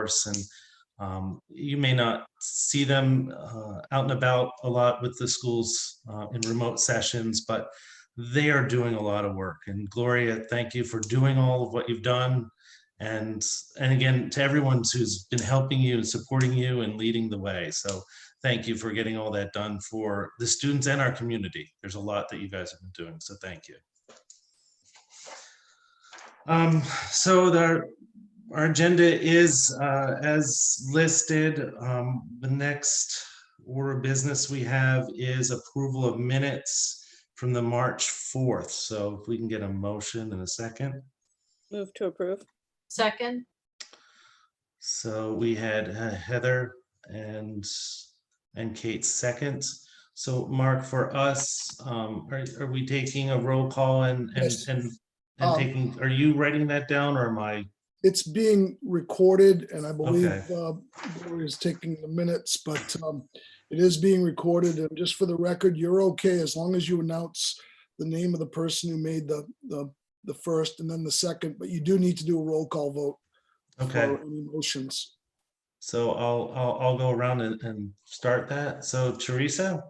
course. And you may not see them out and about a lot with the schools in remote sessions, but they are doing a lot of work. And Gloria, thank you for doing all of what you've done. And again, to everyone who's been helping you and supporting you and leading the way. So thank you for getting all that done for the students and our community. There's a lot that you guys have been doing, so thank you. So our agenda is as listed. The next order of business we have is approval of minutes from the March 4th. So if we can get a motion in a second. Move to approve. Second. So we had Heather and Kate second. So Mark, for us, are we taking a roll call and Yes. taking, are you writing that down or am I? It's being recorded, and I believe Okay. Gloria's taking the minutes, but it is being recorded. And just for the record, you're okay as long as you announce the name of the person who made the first and then the second, but you do need to do a roll call vote Okay. for any motions. So I'll go around and start that. So Teresa?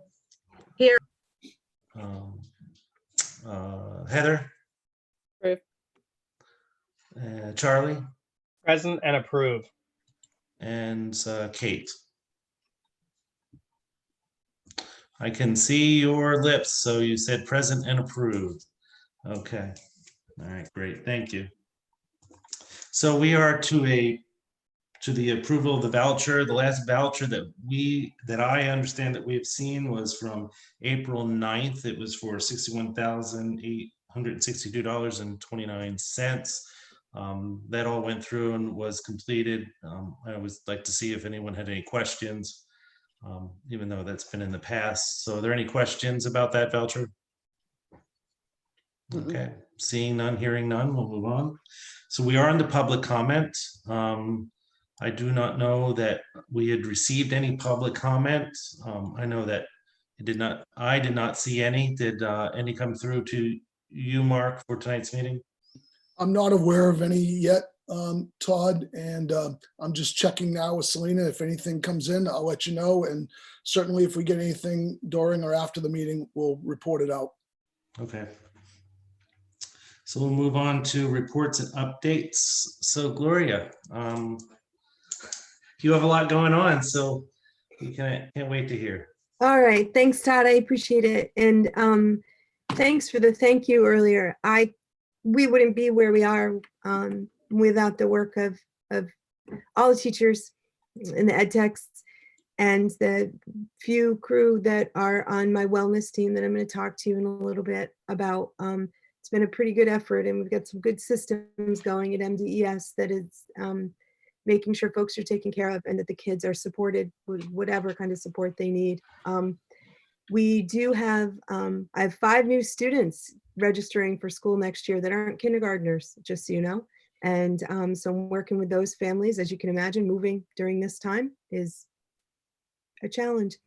Here. Heather? Approve. Charlie? Present and approve. And Kate? I can see your lips, so you said present and approved. Okay. All right, great, thank you. So we are to the approval of the voucher. The last voucher that I understand that we have seen was from April 9th. It was for $61,862.29. That all went through and was completed. I always like to see if anyone had any questions, even though that's been in the past. So are there any questions about that voucher? Okay, seeing none, hearing none, we'll move on. So we are on the public comment. I do not know that we had received any public comment. I know that I did not see any. Did any come through to you, Mark, for tonight's meeting? I'm not aware of any yet, Todd, and I'm just checking now with Selena. If anything comes in, I'll let you know. And certainly if we get anything during or after the meeting, we'll report it out. Okay. So we'll move on to reports and updates. So Gloria, you have a lot going on, so you can't wait to hear. All right, thanks, Todd. I appreciate it. And thanks for the thank you earlier. We wouldn't be where we are without the work of all the teachers and the ed techs and the few crew that are on my wellness team that I'm going to talk to you in a little bit about. It's been a pretty good effort, and we've got some good systems going at MDES that is making sure folks are taken care of and that the kids are supported with whatever kind of support they need. We do have, I have 5 new students registering for school next year that aren't kindergartners, just so you know. And so I'm working with those families. As you can imagine, moving during this time is a challenge.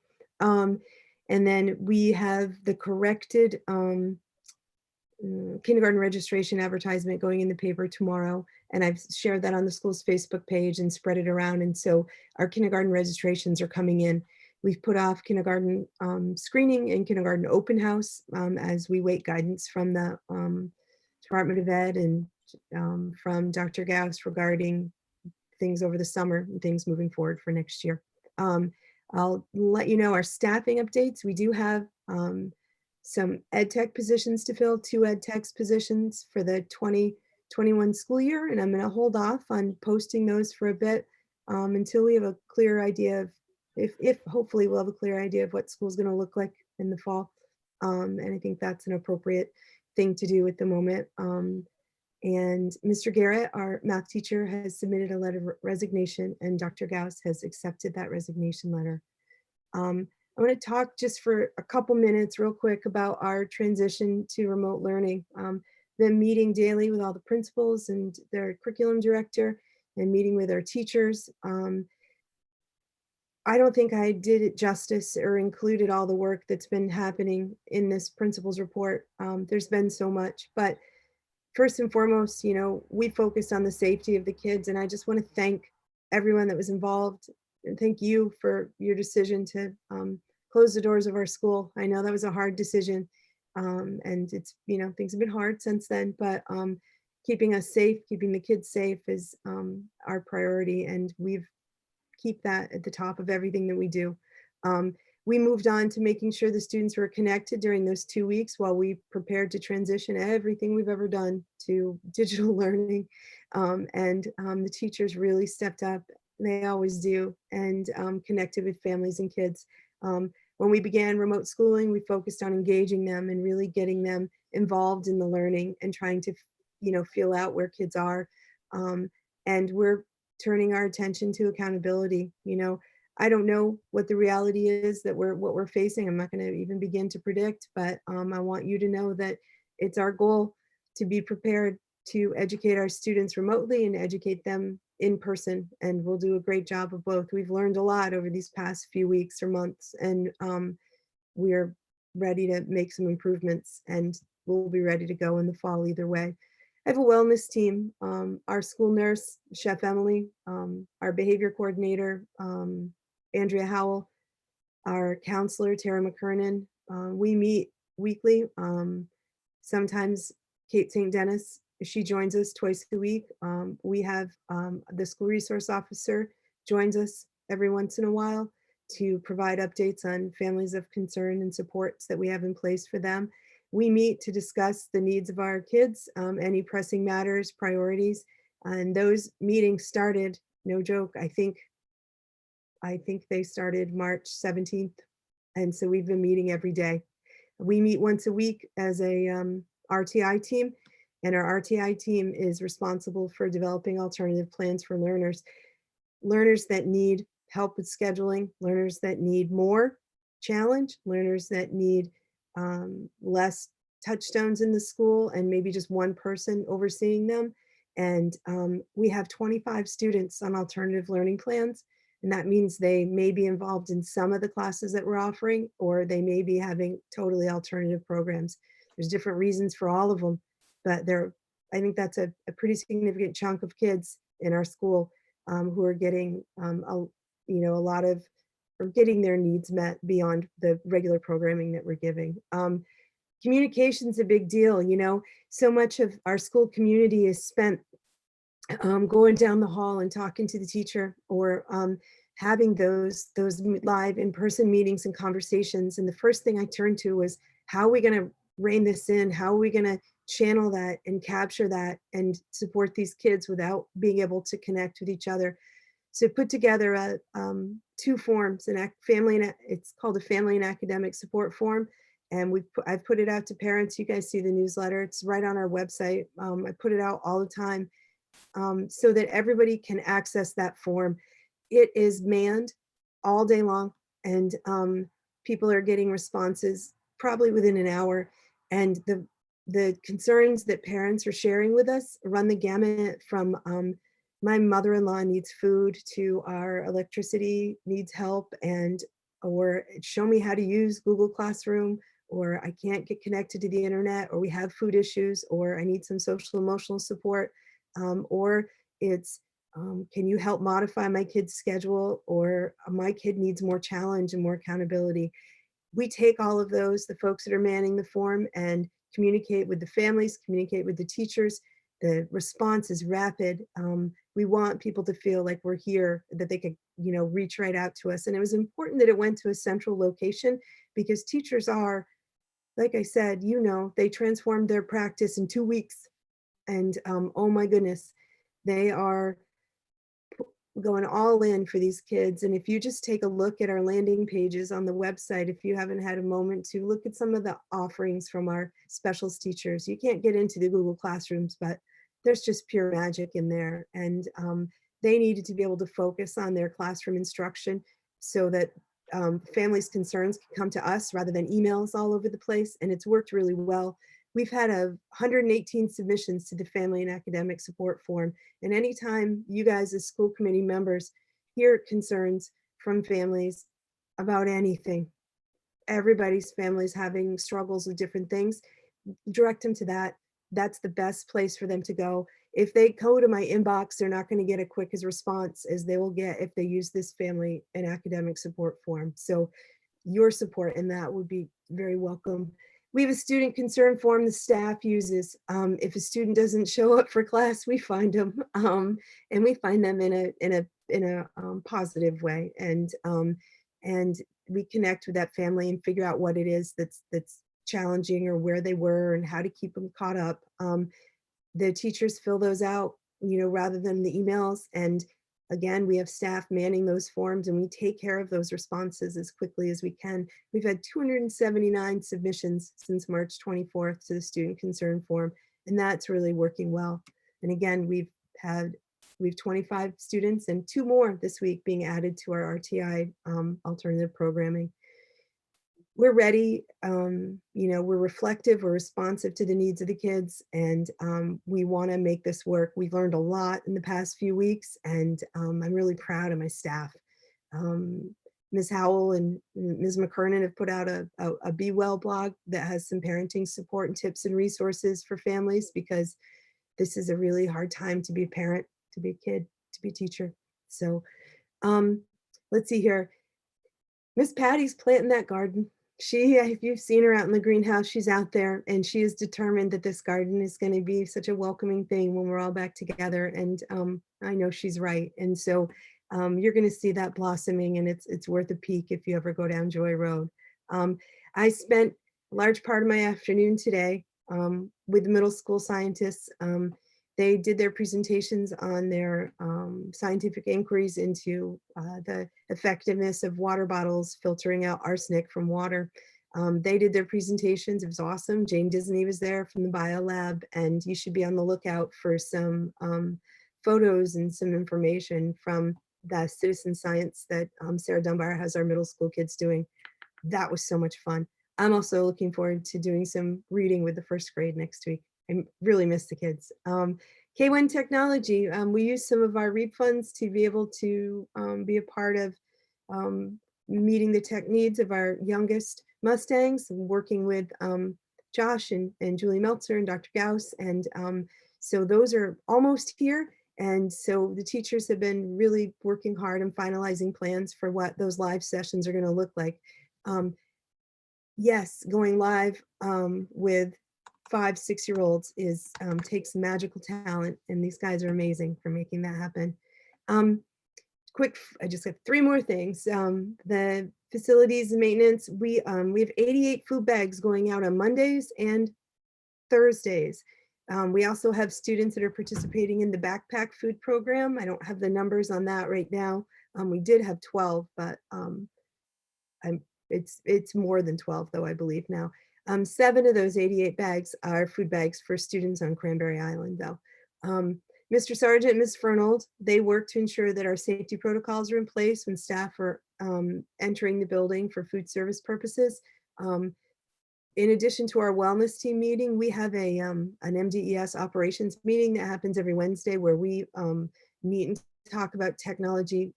And then we have the corrected kindergarten registration advertisement going in the paper tomorrow. And I've shared that on the school's Facebook page and spread it around. And so our kindergarten registrations are coming in. We've put off kindergarten screening and kindergarten open house as we wait guidance from the Department of Ed and from Dr. Gauss regarding things over the summer and things moving forward for next year. I'll let you know our staffing updates. We do have some ed tech positions to fill, 2 ed techs positions for the 2021 school year. And I'm going to hold off on posting those for a bit until we have a clear idea of if hopefully we'll have a clear idea of what school's going to look like in the fall. And I think that's an appropriate thing to do at the moment. And Mr. Garrett, our math teacher, has submitted a letter of resignation, and Dr. Gauss has accepted that resignation letter. I want to talk just for a couple minutes real quick about our transition to remote learning. Been meeting daily with all the principals and their curriculum director and meeting with our teachers. I don't think I did it justice or included all the work that's been happening in this principal's report. There's been so much, but first and foremost, you know, we focus on the safety of the kids, and I just want to thank everyone that was involved. And thank you for your decision to close the doors of our school. I know that was a hard decision. And it's, things have been hard since then, but keeping us safe, keeping the kids safe is our priority. And we've keep that at the top of everything that we do. We moved on to making sure the students were connected during those 2 weeks while we prepared to transition everything we've ever done to digital learning. The teachers really stepped up, they always do, and connected with families and kids. When we began remote schooling, we focused on engaging them and really getting them involved in the learning and trying to, feel out where kids are. And we're turning our attention to accountability. I don't know what the reality is that what we're facing. I'm not going to even begin to predict, but I want you to know that it's our goal to be prepared to educate our students remotely and educate them in person. And we'll do a great job of both. We've learned a lot over these past few weeks or months, and we're ready to make some improvements, and we'll be ready to go in the fall either way. I have a wellness team, our school nurse, Chef Emily, our behavior coordinator, Andrea Howell, our counselor, Tara McKernan. We meet weekly. Sometimes Kate St. Dennis, she joins us twice a week. We have the school resource officer joins us every once in a while to provide updates on families of concern and supports that we have in place for them. We meet to discuss the needs of our kids, any pressing matters, priorities, and those meetings started, no joke, I think they started March 17th. And so we've been meeting every day. We meet once a week as a RTI team, and our RTI team is responsible for developing alternative plans for learners that need help with scheduling, learners that need more challenge, learners that need less touchstones in the school and maybe just one person overseeing them. And we have 25 students on alternative learning plans. And that means they may be involved in some of the classes that we're offering, or they may be having totally alternative programs. There's different reasons for all of them, but I think that's a pretty significant chunk of kids in our school who are getting a lot of, or getting their needs met beyond the regular programming that we're giving. Communication's a big deal. So much of our school community is spent going down the hall and talking to the teacher, or having those live in-person meetings and conversations. And the first thing I turned to was, how are we going to rein this in? How are we going to channel that and capture that and support these kids without being able to connect with each other? So put together two forms, it's called a family and academic support form. And I've put it out to parents. You guys see the newsletter. It's right on our website. I put it out all the time so that everybody can access that form. It is manned all day long, and people are getting responses probably within an hour. And the concerns that parents are sharing with us run the gamut from my mother-in-law needs food to our electricity needs help, or show me how to use Google Classroom, or I can't get connected to the internet, or we have food issues, or I need some social emotional support, or it's can you help modify my kid's schedule, or my kid needs more challenge and more accountability. We take all of those, the folks that are manning the form, and communicate with the families, communicate with the teachers. The response is rapid. We want people to feel like we're here, that they could, reach right out to us. And it was important that it went to a central location, because teachers are, like I said, they transformed their practice in 2 weeks. And oh my goodness, they are going all in for these kids. And if you just take a look at our landing pages on the website, if you haven't had a moment to look at some of the offerings from our specials teachers, you can't get into the Google Classrooms, but there's just pure magic in there. And they needed to be able to focus on their classroom instruction so that families' concerns can come to us rather than emails all over the place. And it's worked really well. We've had 118 submissions to the family and academic support form. And anytime you guys as school committee members hear concerns from families about anything, everybody's families having struggles with different things, direct them to that. That's the best place for them to go. if they go to my inbox, they're not going to get a quick as response as they will get if they use this family and academic support form. So your support in that would be very welcome. We have a student concern form the staff uses. If a student doesn't show up for class, we find them, and we find them in a positive way, and we connect with that family and figure out what it is that's challenging or where they were and how to keep them caught up. The teachers fill those out, rather than the emails. And again, we have staff manning those forms, and we take care of those responses as quickly as we can. We've had 279 submissions since March 24th to the student concern form, and that's really working well. And again, we've 25 students and 2 more this week being added to our RTI alternative programming. We're ready, we're reflective, we're responsive to the needs of the kids, and we want to make this work. We've learned a lot in the past few weeks, and I'm really proud of my staff. Ms. Howell and Ms. McKernan have put out a Be Well blog that has some parenting support and tips and resources for families, because this is a really hard time to be a parent, to be a kid, to be a teacher. So let's see here. Miss Patty's planting that garden. If you've seen her out in the greenhouse, she's out there, and she is determined that this garden is going to be such a welcoming thing when we're all back together. And I know she's right. And so you're going to see that blossoming, and it's worth a peek if you ever go down Joy Road. I spent a large part of my afternoon today with the middle school scientists. They did their presentations on their scientific inquiries into the effectiveness of water bottles filtering out arsenic from water. They did their presentations. It was awesome. Jane Disney was there from the bio lab, and you should be on the lookout for some photos and some information from the citizen science that Sarah Dunbar has our middle school kids doing. That was so much fun. I'm also looking forward to doing some reading with the first grade next week. I really miss the kids. K1 technology, we use some of our REAP funds to be able to be a part of meeting the tech needs of our youngest Mustangs, working with Josh and Julie Meltzer and Dr. Gauss. And so those are almost here. And so the teachers have been really working hard and finalizing plans for what those live sessions are going to look like. Yes, going live with 5-6-year-olds takes magical talent, and these guys are amazing for making that happen. I just have 3 more things. The facilities and maintenance, we have 88 food bags going out on Mondays and Thursdays. We also have students that are participating in the backpack food program. I don't have the numbers on that right now. We did have 12, but it's more than 12 though, I believe now. 7 of those 88 bags are food bags for students on Cranberry Island though. Mr. Sargent and Ms. Fernald, they work to ensure that our safety protocols are in place when staff are entering the building for food service purposes. In addition to our wellness team meeting, we have an MDES operations meeting that happens every Wednesday, where we meet and talk about technology,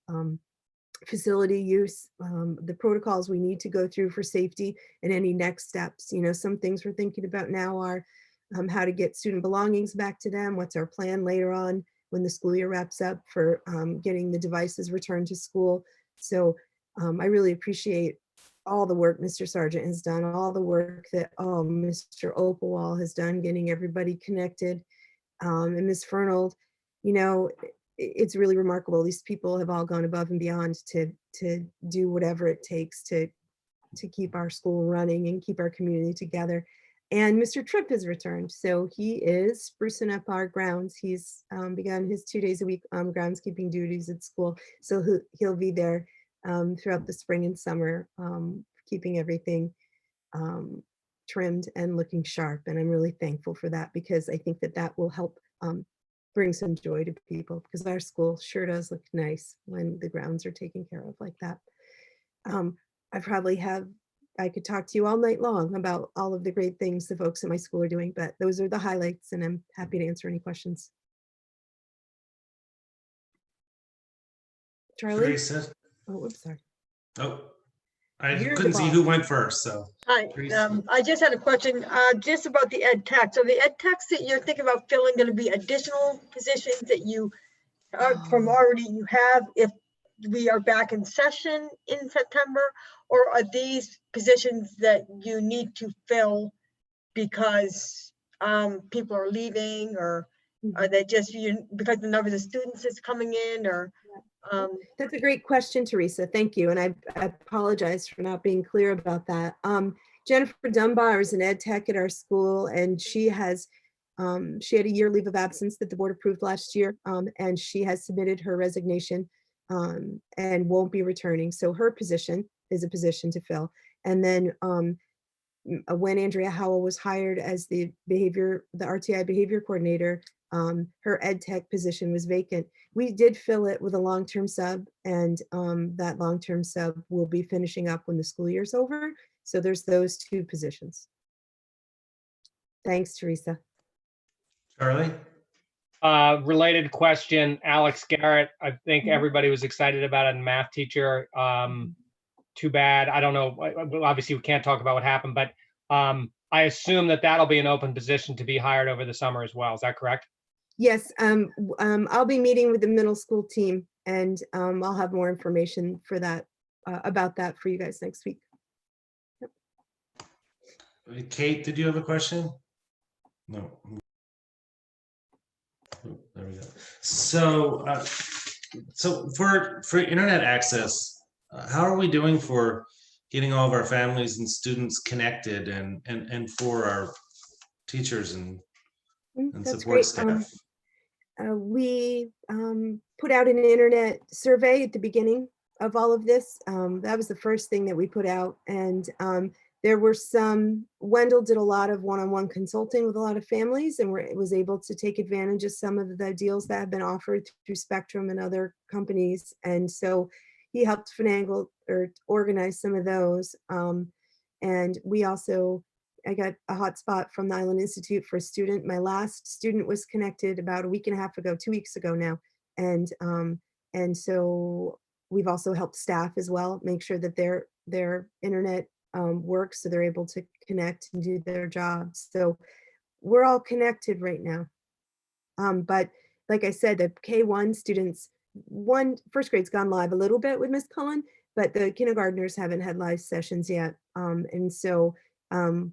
facility use, the protocols we need to go through for safety, and any next steps. Some things we're thinking about now are how to get student belongings back to them. What's our plan later on when the school year wraps up for getting the devices returned to school? So I really appreciate all the work Mr. Sargent has done, all the work that Mr. Opalwall has done, getting everybody connected. And Ms. Fernald, it's really remarkable. These people have all gone above and beyond to do whatever it takes to keep our school running and keep our community together. And Mr. Tripp has returned. So he is sprucing up our grounds. He's begun his 2 days a week groundskeeping duties at school. So he'll be there throughout the spring and summer, keeping everything trimmed and looking sharp. And I'm really thankful for that, because I think that will help bring some joy to people, because our school sure does look nice when the grounds are taken care of like that. I could talk to you all night long about all of the great things the folks at my school are doing, but those are the highlights, and I'm happy to answer any questions. Charlie? Teresa? Oh, oops, sorry. Oh, I You're the couldn't see boss. who went first, so. Hi, Teresa. I just had a question, just about the ed tech. So the ed techs that you're thinking about filling gonna be additional positions that you, from already you have if we are back in session in September? Or are these positions that you need to fill because, people are leaving, or are they just you, because the numbers of students is coming in, or, That's a great question, Teresa. Thank you. And I apologize for not being clear about that. Jennifer Dunbar is an ed tech at our school, and she had a year leave of absence that the board approved last year, and she has submitted her resignation and won't be returning. So her position is a position to fill. And then when Andrea Howell was hired as the RTI behavior coordinator, her ed tech position was vacant. We did fill it with a long-term sub, and that long-term sub will be finishing up when the school year's over. So there's those two positions. Thanks, Teresa. Charlie? Related question, Alex Garrett. I think Mhm. everybody was excited about it, math teacher. Too bad. I don't know. Obviously, we can't talk about what happened, but I assume that that'll be an open position to be hired over the summer as well. Is that correct? Yes, I'll be meeting with the middle school team, and I'll have more information for that, about that for you guys next week. Kate, did you have a question? No. Oh, there we go. So, so for internet access, how are we doing for getting all of our families and students connected, and for our teachers and That's support great. staff? We put out an internet survey at the beginning of all of this. That was the first thing that we put out. And there were Wendell did a lot of one-on-one consulting with a lot of families, and was able to take advantage of some of the deals that have been offered through Spectrum and other companies. And so he helped finagle or organize some of those. And we also, I got a hotspot from the Island Institute for a student. My last student was connected about a week and a half ago, 2 weeks ago now. And so we've also helped staff as well, make sure that their internet works, so they're able to connect and do their jobs. So we're all connected right now. But like I said, the K1 students, first grade's gone live a little bit with Miss Cullen, but the kindergartners haven't had live sessions yet. And so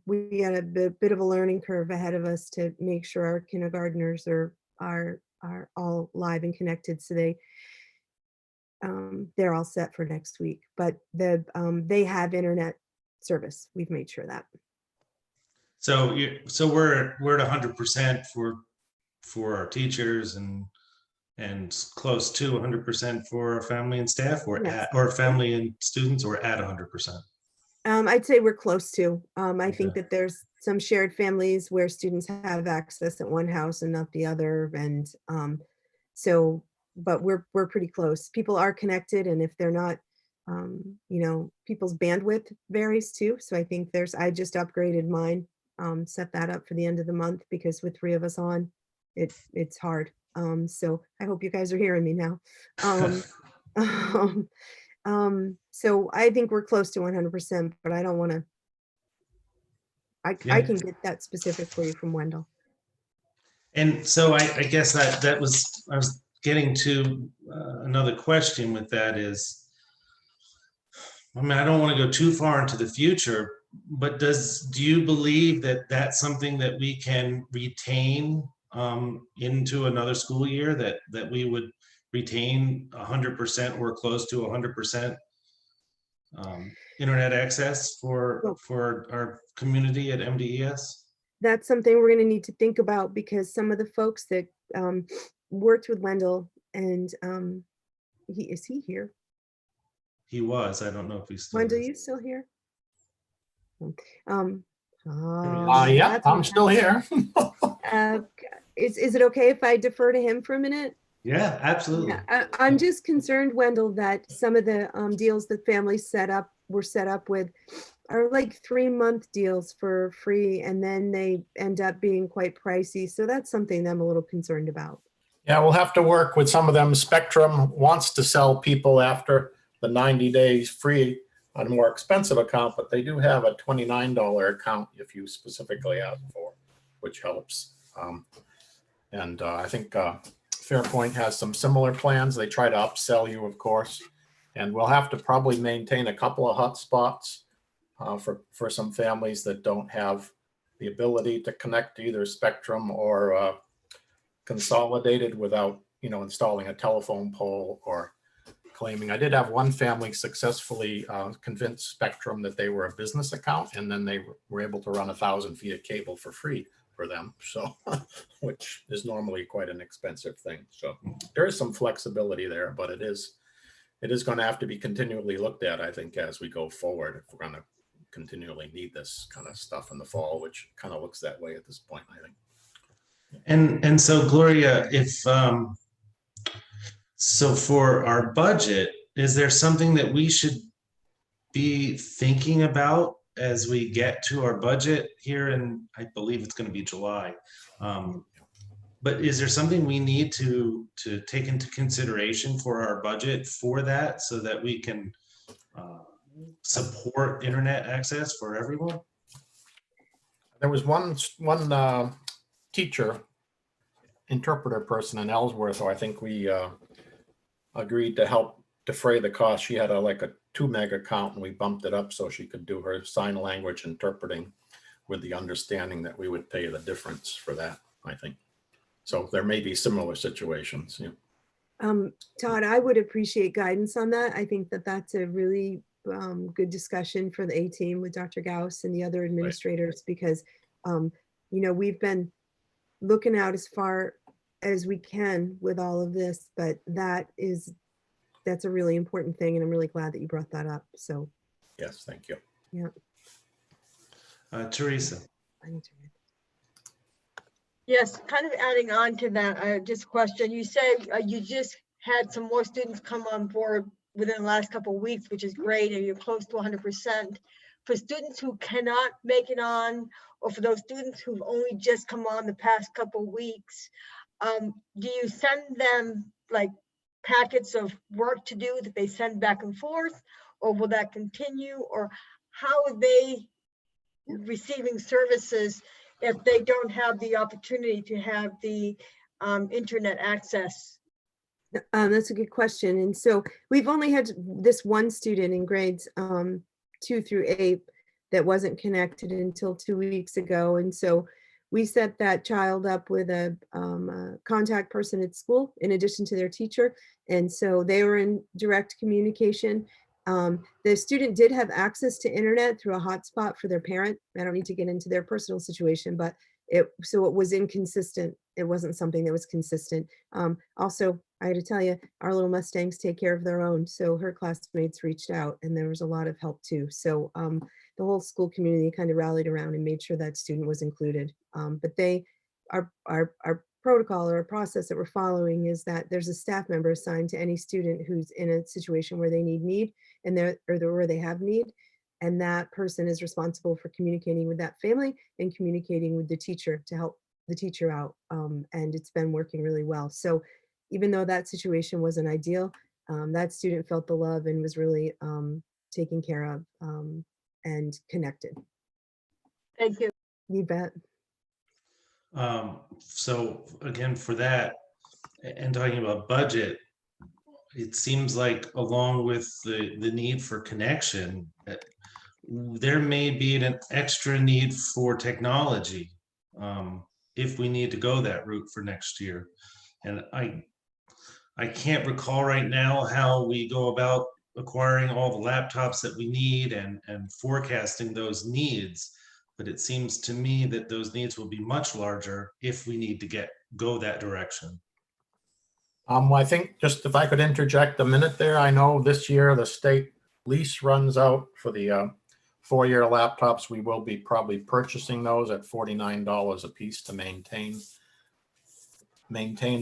we got a bit of a learning curve ahead of us to make sure our kindergartners are all live and connected, so they're all set for next week. But they have internet service. We've made sure that. So we're at 100% for our teachers and close to 100% for our family and staff, Yes. or family and students, or at 100%. I'd say we're close to. I think Okay. that there's some shared families where students have access at one house and not the other. And so, but we're pretty close. People are connected, and if they're not, people's bandwidth varies too. So I think I just upgraded mine, set that up for the end of the month, because with 3 of us on, it's hard. So I hope you guys are hearing me now. So I think we're close to 100%, but I don't want to, I Yeah. can get that specific for you from Wendell. And so I guess I was getting to another question with that is, I mean, I don't want to go too far into the future, but do you believe that that's something that we can retain into another school year, that we would retain 100% or close to 100% internet access for our community at MDES? That's something we're going to need to think about, because some of the folks that worked with Wendell, and is he here? He was. I don't know if he's still. Wendell, is. you still here? Yeah, that's I'm what still here. Is it okay if I defer to him for a minute? Yeah, absolutely. Yeah, I'm just concerned, Wendell, that some of the deals that families were set up with are like 3-month deals for free, and then they end up being quite pricey. So that's something that I'm a little concerned about. Yeah, we'll have to work with some of them. Spectrum wants to sell people after the 90 days free on a more expensive account, but they do have a $29 account if you specifically ask for, which helps. And I think Fairpoint has some similar plans. They try to upsell you, of course, and we'll have to probably maintain a couple of hotspots for some families that don't have the ability to connect to either Spectrum or Consolidated without, installing a telephone pole or claiming. I did have one family successfully convince Spectrum that they were a business account, and then they were able to run 1,000 feet of cable for free for them. So, which is normally quite an expensive thing. So there is some flexibility there, but it is going to have to be continually looked at, I think, as we go forward, if we're going to continually need this kind of stuff in the fall, which kind of looks that way at this point, I think. And so Gloria, if so for our budget, is there something that we should be thinking about as we get to our budget here? And I believe it's going to be July. But is there something we need to take into consideration for our budget for that, so that we can support internet access for everyone? There was one teacher, interpreter person in Ellsworth, who I think we agreed to help defray the cost. She had a 2 meg account, and we bumped it up so she could do her sign language interpreting, with the understanding that we would pay the difference for that, I think. So there may be similar situations. Yeah. Todd, I would appreciate guidance on that. I think that that's a really good discussion for the A team with Dr. Gauss and the other administrators, because, we've been looking out as far as we can with all of this, but that's a really important thing. And I'm really glad that you brought that up. So. Yes, thank you. Yeah. Teresa. I need to read. Yes, kind of adding on to that, just a question. You said you just had some more students come on board within the last couple of weeks, which is great, and you're close to 100%. For students who cannot make it on, or for those students who've only just come on the past couple of weeks, do you send them like packets of work to do that they send back and forth, or will that continue? Or how are they receiving services if they don't have the opportunity to have the internet access? That's a good question. And so we've only had this one student in grades 2 through 8 that wasn't connected until 2 weeks ago. And so we set that child up with a contact person at school in addition to their teacher. And so they were in direct communication. The student did have access to internet through a hotspot for their parent. I don't need to get into their personal situation, but it was inconsistent. It wasn't something that was consistent. Also, I had to tell you, our little Mustangs take care of their own. So her classmates reached out, and there was a lot of help too. So the whole school community kind of rallied around and made sure that student was included. But our protocol or a process that we're following is that there's a staff member assigned to any student who's in a situation where they need and where they have need. And that person is responsible for communicating with that family and communicating with the teacher to help the teacher out. And it's been working really well. So even though that situation wasn't ideal, that student felt the love and was really taken care of and connected. Thank you. You bet. So again, for that, and talking about budget, it seems like along with the need for connection, there may be an extra need for technology if we need to go that route for next year. And I can't recall right now how we go about acquiring all the laptops that we need and forecasting those needs. But it seems to me that those needs will be much larger if we need to go that direction. I think, just if I could interject a minute there, I know this year the state lease runs out for the 4-year laptops. We will be probably purchasing those at $49 a piece to maintain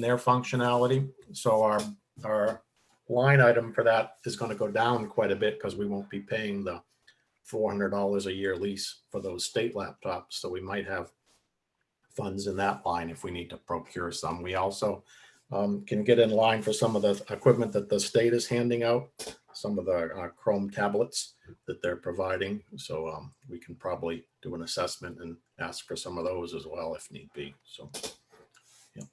their functionality. So our line item for that is going to go down quite a bit because we won't be paying the $400 a year lease for those state laptops. So we might have funds in that line if we need to procure some. We also can get in line for some of the equipment that the state is handing out some of the Chrome tablets that they're providing. So we can probably do an assessment and ask for some of those as well if need be. So, yeah.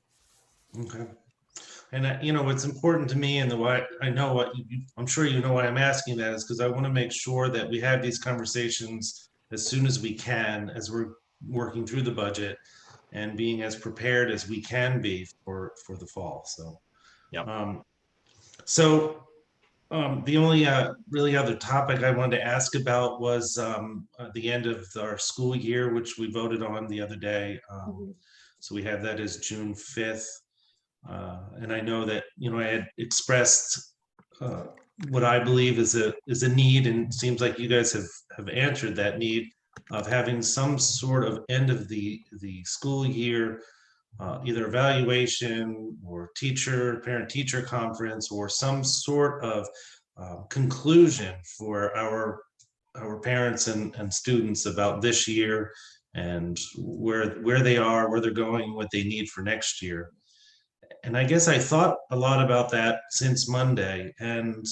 Okay. And what's important to me, and the why I know what I'm sure you know why I'm asking that is because I want to make sure that we have these conversations as soon as we can, as we're working through the budget and being as prepared as we can be for the fall. So, Yep. The only really other topic I wanted to ask about was the end of our school year, which we voted on the other day. So we have that as June 5th. And I know that, I had expressed what I believe is a need, and it seems like you guys have answered that need of having some sort of end of the school year, either evaluation or parent-teacher conference, or some sort of conclusion for our parents and students about this year and where they are, where they're going, what they need for next year. And I guess I thought a lot about that since Monday, and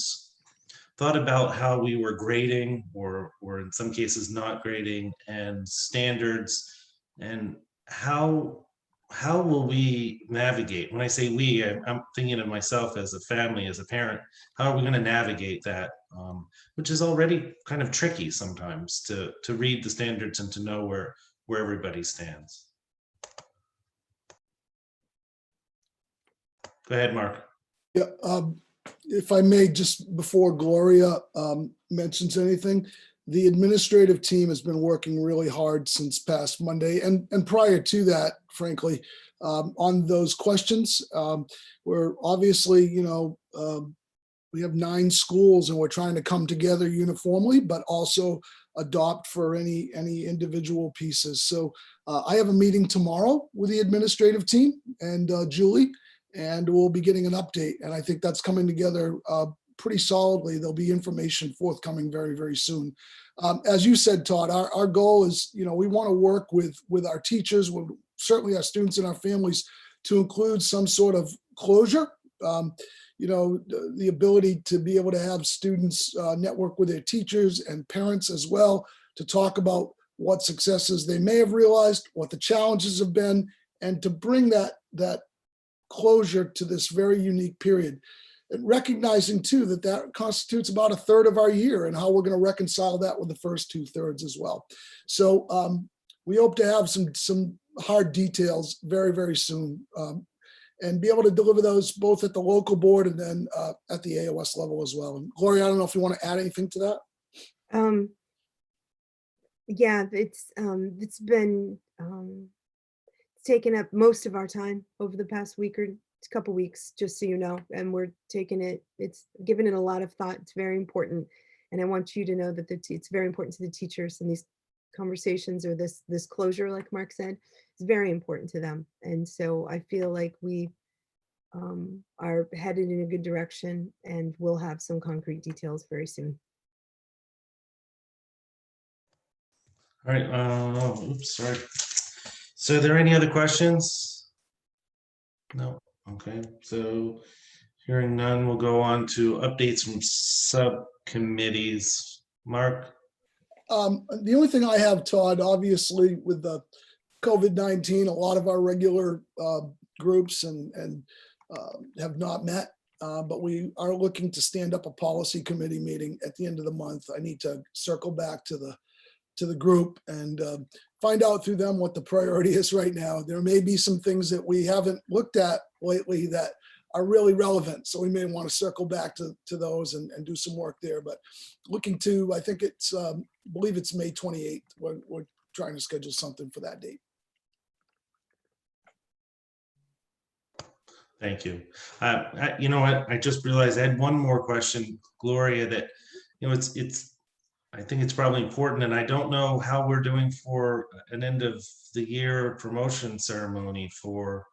thought about how we were grading or in some cases not grading, and standards, and how will we navigate? When I say we, I'm thinking of myself as a family, as a parent. How are we going to navigate that, which is already kind of tricky sometimes to read the standards and to know where everybody stands. Go ahead, Mark. Yeah, if I may, just before Gloria mentions anything, the administrative team has been working really hard since past Monday and prior to that, frankly, on those questions. We're obviously, we have 9 schools and we're trying to come together uniformly, but also adopt for any individual pieces. So I have a meeting tomorrow with the administrative team and Julie, and we'll be getting an update. And I think that's coming together pretty solidly. There'll be information forthcoming very, very soon. As you said, Todd, our goal is, we want to work with our teachers, with certainly our students and our families, to include some sort of closure. The ability to be able to have students network with their teachers and parents as well, to talk about what successes they may have realized, what the challenges have been, and to bring that closure to this very unique period. And recognizing too that constitutes about 1/3 of our year, and how we're going to reconcile that with the first 2/3 as well. So we hope to have some hard details very, very soon, and be able to deliver those both at the local board and then at the AOS level as well. And Gloria, I don't know if you want to add anything to that. Yeah, it's been taken up most of our time over the past week or couple weeks, just so you know, and we're taking it's given it a lot of thought. It's very important, and I want you to know that it's very important to the teachers, and these conversations, or this closure, like Mark said, is very important to them. And so I feel like we are headed in a good direction, and we'll have some concrete details very soon. All right. Oops, sorry. So are there any other questions? No. Okay. So hearing none, we'll go on to updates from subcommittees. Mark? The only thing I have, Todd, obviously with the COVID-19, a lot of our regular groups and have not met, but we are looking to stand up a policy committee meeting at the end of the month. I need to circle back to the group and find out through them what the priority is right now. There may be some things that we haven't looked at lately that are really relevant. So we may want to circle back to those and do some work there. But looking to, I think it's, I believe it's May 28th. We're trying to schedule something for that date. Thank you. You know what? I just realized I had one more question, Gloria, that, I think it's probably important, and I don't know how we're doing for an end of the year promotion ceremony for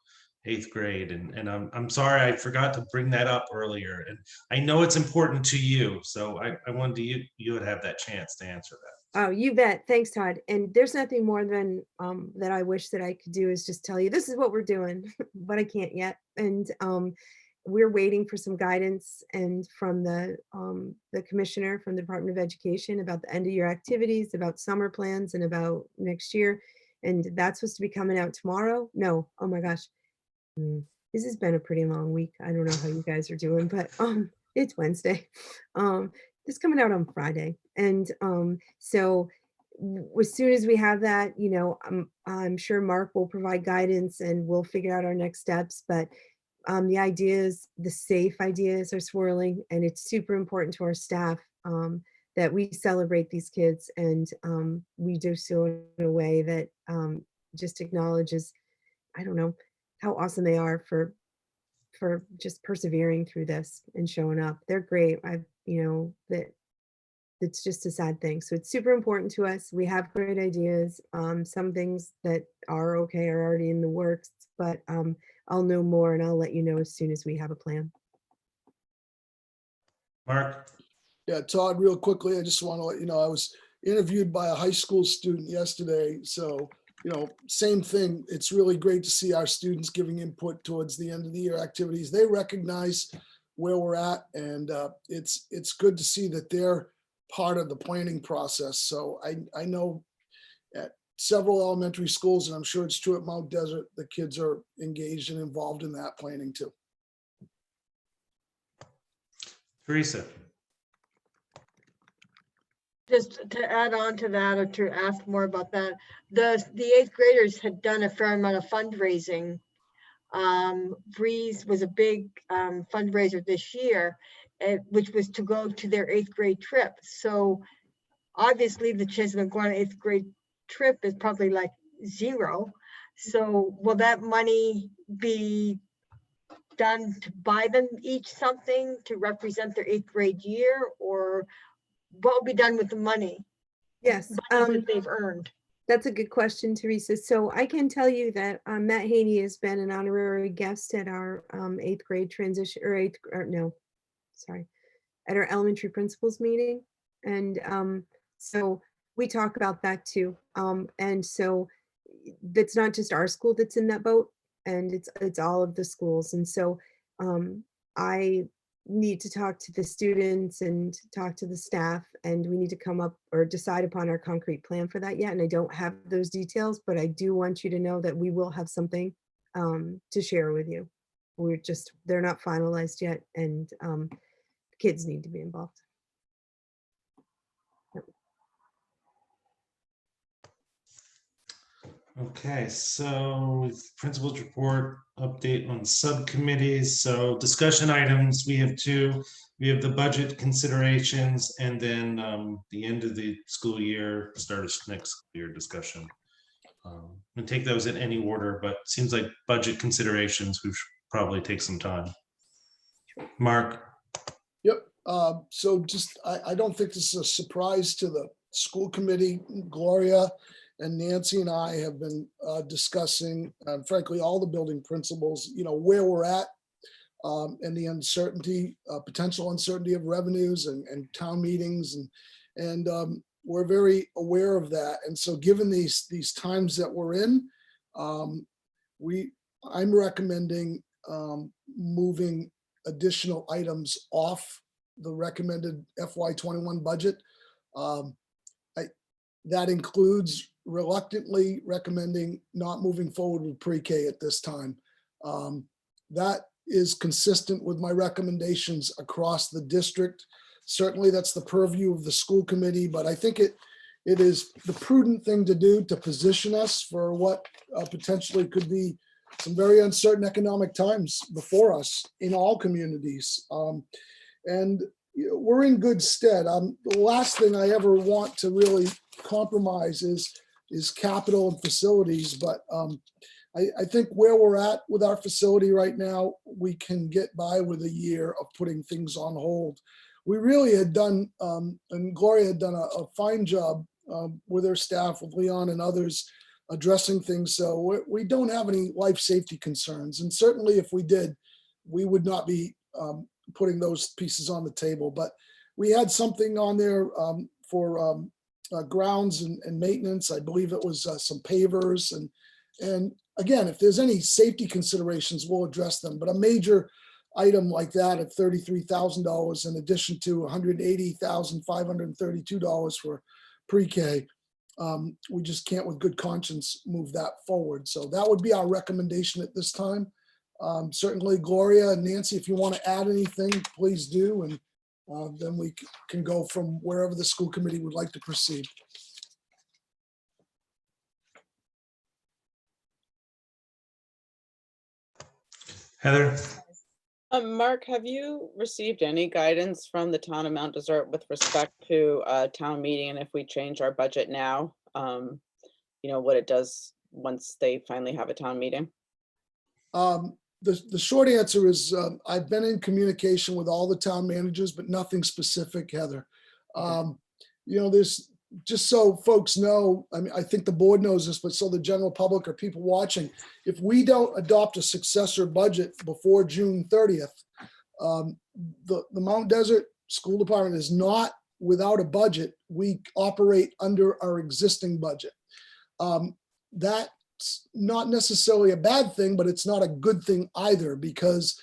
8th grade. And I'm sorry, I forgot to bring that up earlier. And I know it's important to you. So I wanted you would have that chance to answer that. Oh, you bet. Thanks, Todd. And there's nothing more than that I wish that I could do is just tell you this is what we're doing, but I can't yet. And we're waiting for some guidance and from the commissioner from the Department of Education about the end of year activities, about summer plans and about next year. And that's supposed to be coming out tomorrow. No, oh my gosh. This has been a pretty long week. I don't know how you guys are doing, but it's Wednesday. It's coming out on Friday. And so as soon as we have that, you know, I'm sure Mark will provide guidance and we'll figure out our next steps. But the ideas, the safe ideas are swirling, and it's super important to our staff that we celebrate these kids, and we do so in a way that just acknowledges, I don't know, how awesome they are for just persevering through this and showing up. They're great. You know, that it's just a sad thing. So it's super important to us. We have great ideas. Some things that are okay are already in the works, but I'll know more and I'll let you know as soon as we have a plan. Mark? Yeah, Todd, real quickly, I just want to let you know, I was interviewed by a high school student yesterday. So, you know, same thing. It's really great to see our students giving input towards the end of the year activities. They recognize where we're at, and it's good to see that they're part of the planning process. So I know at several elementary schools, and I'm sure it's true at Mount Desert, the kids are engaged and involved in that planning too. Teresa? Just to add on to that, or to ask more about that, the 8th graders had done a fair amount of fundraising. Breeze was a big fundraiser this year, which was to go to their 8th grade trip. So obviously the chance of them going on an 8th grade trip is probably like 0. So will that money be done to buy them each something to represent their 8th grade year, or what will be done with the money Yes, that they've earned? that's a good question, Teresa. So I can tell you that Matt Haney has been an honorary guest at our 8th grade transition, at our elementary principals meeting. And so we talk about that too. And so that's not just our school that's in that boat, and it's all of the schools. And so I need to talk to the students and talk to the staff, and we need to come up or decide upon our concrete plan for that yet. And I don't have those details, but I do want you to know that we will have something to share with you. They're not finalized yet, and kids need to be involved. Okay, so principal's report, update on subcommittees. So discussion items, we have 2. We have the budget considerations, and then the end of the school year, start of next school year discussion. And take those in any order, but it seems like budget considerations, we should probably take some time. Mark? Yep. So just, I don't think this is a surprise to the school committee. Gloria and Nancy and I have been discussing, frankly, all the building principals, you know, where we're at and the uncertainty, potential uncertainty of revenues and town meetings. And we're very aware of that. And so given these times that we're in, I'm recommending moving additional items off the recommended FY21 budget. That includes reluctantly recommending not moving forward with pre-K at this time. That is consistent with my recommendations across the district. Certainly that's the purview of the school committee, but I think it is the prudent thing to do to position us for what potentially could be some very uncertain economic times before us in all communities. And we're in good stead. The last thing I ever want to really compromise is capital and facilities, but I think where we're at with our facility right now, we can get by with a year of putting things on hold. We really had done, and Gloria had done a fine job with her staff, with Leon and others, addressing things. So we don't have any life safety concerns. And certainly if we did, we would not be putting those pieces on the table. But we had something on there for grounds and maintenance. I believe it was some pavers. And again, if there's any safety considerations, we'll address them. But a major item like that at $33,000 in addition to $180,532 for pre-K. We just can't with good conscience move that forward. So that would be our recommendation at this time. Certainly Gloria and Nancy, if you want to add anything, please do. And then we can go from wherever the school committee would like to proceed. Heather? Mark, have you received any guidance from the town of Mount Desert with respect to town meeting and if we change our budget now? What it does once they finally have a town meeting? The short answer is I've been in communication with all the town managers, but nothing specific, Heather. There's, just so folks know, I mean, I think the board knows this, but so the general public or people watching, if we don't adopt a successor budget before June 30th, the Mount Desert School Department is not without a budget. We operate under our existing budget. That's not necessarily a bad thing, but it's not a good thing either, because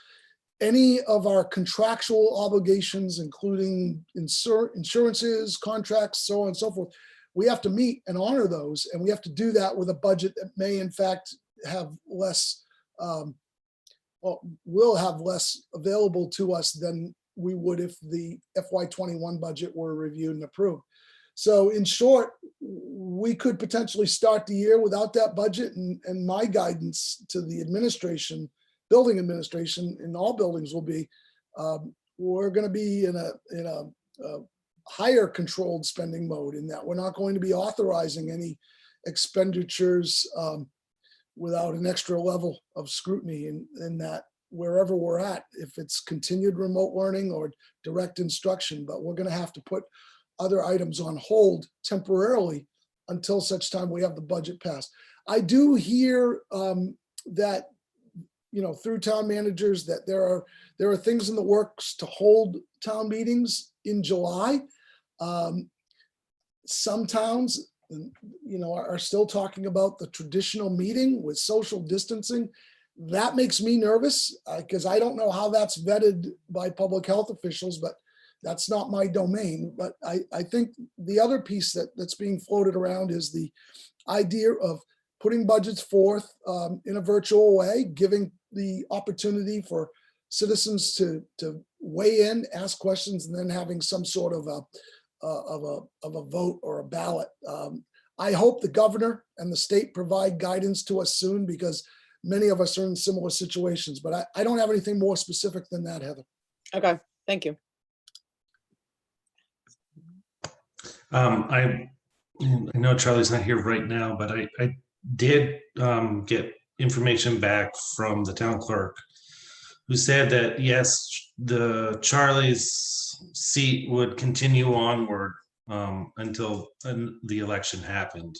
any of our contractual obligations, including insurances, contracts, so on and so forth, we have to meet and honor those. And we have to do that with a budget that may in fact have less, will have less available to us than we would if the FY21 budget were reviewed and approved. So in short, we could potentially start the year without that budget, and my guidance to the administration, building administration in all buildings will be, we're going to be in a higher controlled spending mode, in that we're not going to be authorizing any expenditures without an extra level of scrutiny, in that wherever we're at, if it's continued remote learning or direct instruction, but we're going to have to put other items on hold temporarily until such time we have the budget passed. I do hear that, through town managers, that there are things in the works to hold town meetings in July. Some towns, are still talking about the traditional meeting with social distancing. That makes me nervous because I don't know how that's vetted by public health officials, but that's not my domain. But I think the other piece that's being floated around is the idea of putting budgets forth in a virtual way, giving the opportunity for citizens to weigh in, ask questions, and then having some sort of a vote or a ballot. I hope the governor and the state provide guidance to us soon, because many of us are in similar situations. But I don't have anything more specific than that, Heather. Okay, thank you. I know Charlie's not here right now, but I did get information back from the town clerk, who said that yes, the Charlie's seat would continue onward until the election happened,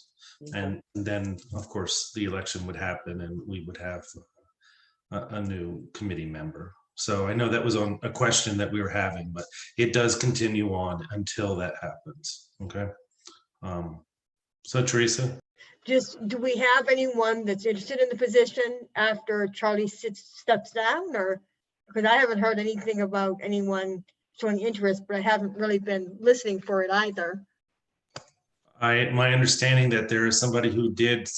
and then of course the election would happen and we would have a new committee member. So I know that was on a question that we were having, but it does continue on until that happens. Okay. So Teresa? Just, do we have anyone that's interested in the position after Charlie steps down, or, because I haven't heard anything about anyone showing interest, but I haven't really been listening for it either. My understanding that there is somebody who did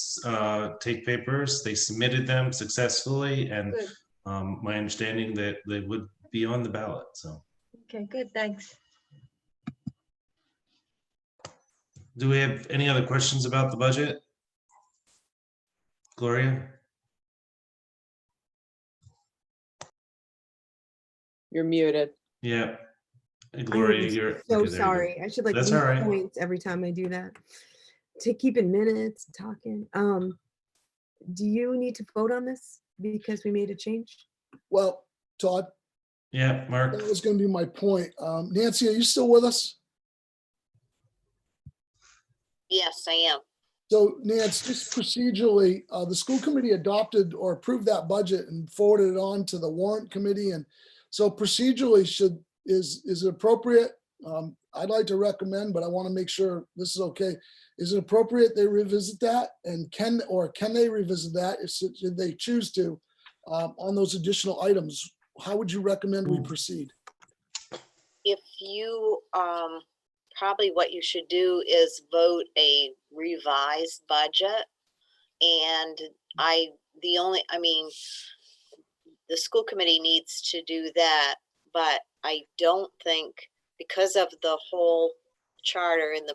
take papers, they submitted them successfully, and Good. my understanding that they would be on the ballot. So, Okay, good, thanks. do we have any other questions about the budget? Gloria? You're muted. Yeah. Gloria, you're So okay, there you go. sorry. I should like That's leave all right. points every time I do that. To keep in minutes, talking. Do you need to vote on this because we made a change? Well, Todd, Yeah, Mark. that was going to be my point. Nancy, are you still with us? Yes, I am. So Nancy, just procedurally, the school committee adopted or approved that budget and forwarded it on to the warrant committee. And so procedurally is it appropriate? I'd like to recommend, but I want to make sure this is okay. Is it appropriate they revisit that, and can they revisit that if they choose to on those additional items? how would you recommend we proceed? If you, probably what you should do is vote a revised budget. And I mean, the school committee needs to do that, but I don't think, because of the whole charter and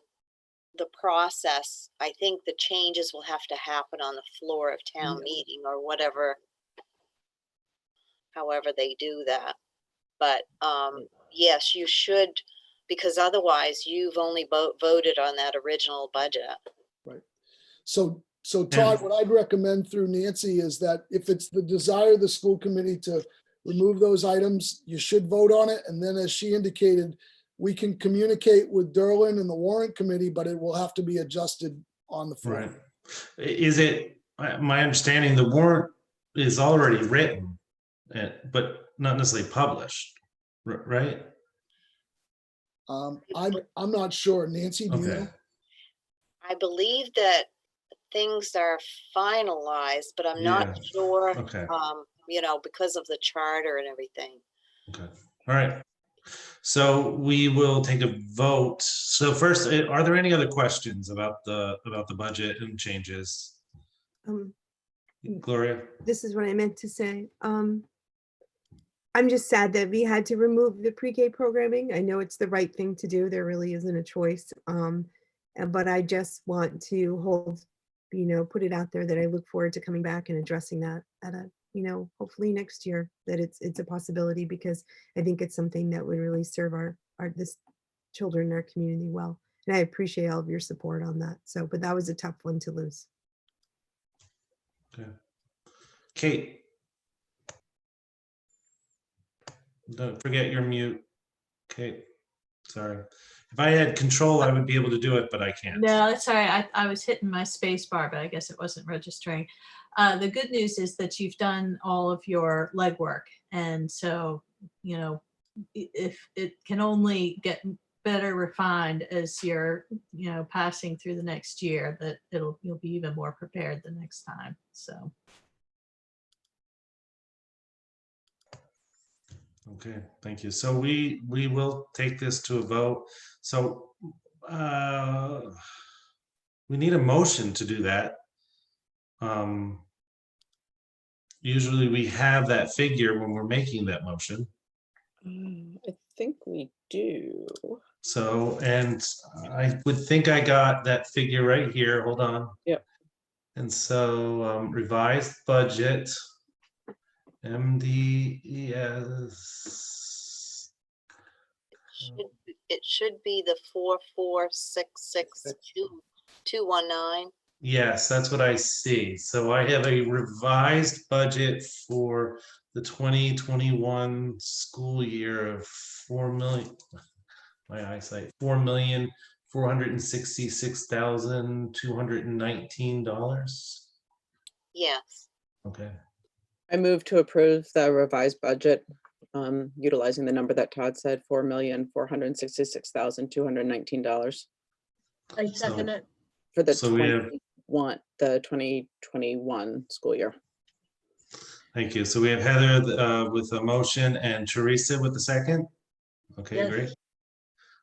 the process, I think the changes will have to happen on the floor of town meeting or whatever, however they do that. But yes, you should, because otherwise you've only voted on that original budget. Right. So Todd, what I'd recommend through Nancy is that if it's the desire of the school committee to remove those items, you should vote on it. And then as she indicated, we can communicate with Derlin and the warrant committee, but it will have to be adjusted on the floor. Right. Is it, my understanding, the warrant is already written, but not necessarily published, right? I'm not sure. Nancy, do you Okay. know? I believe that things are finalized, but I'm Yeah. not sure, Okay. because of the charter and everything. Okay. All right. So we will take a vote. So first, are there any other questions about the budget and changes? Gloria? This is what I meant to say. I'm just sad that we had to remove the pre-K programming. I know it's the right thing to do. There really isn't a choice. But I just want to put it out there that I look forward to coming back and addressing that at a, hopefully next year, that it's a possibility, because I think it's something that would really serve this children in our community well. And I appreciate all of your support on that. So, but that was a tough one to lose. Okay. Kate? Don't forget your mute. Kate, sorry. If I had control, I would be able to do it, but I can't. No, that's all right. I was hitting my space bar, but I guess it wasn't registering. The good news is that you've done all of your legwork. And so, if it can only get better refined as you're, passing through the next year, that you'll be even more prepared the next time. So. Okay, thank you. So we will take this to a vote. So we need a motion to do that. Usually we have that figure when we're making that motion. I think we do. So, and I would think I got that figure right here. Hold on. Yep. And so revised budget, MDES. It should be the 4466219. Yes, that's what I see. So I have a revised budget for the 2021 school year of 4 million, my eyesight, $4,466,219. Yes. Okay, I move to approve the revised budget, utilizing the number that Todd said, $4,466,219 I second it. for the So we have- 2021 school year. thank you. So we have Heather with a motion and Teresa with the second. Okay, Yes. great.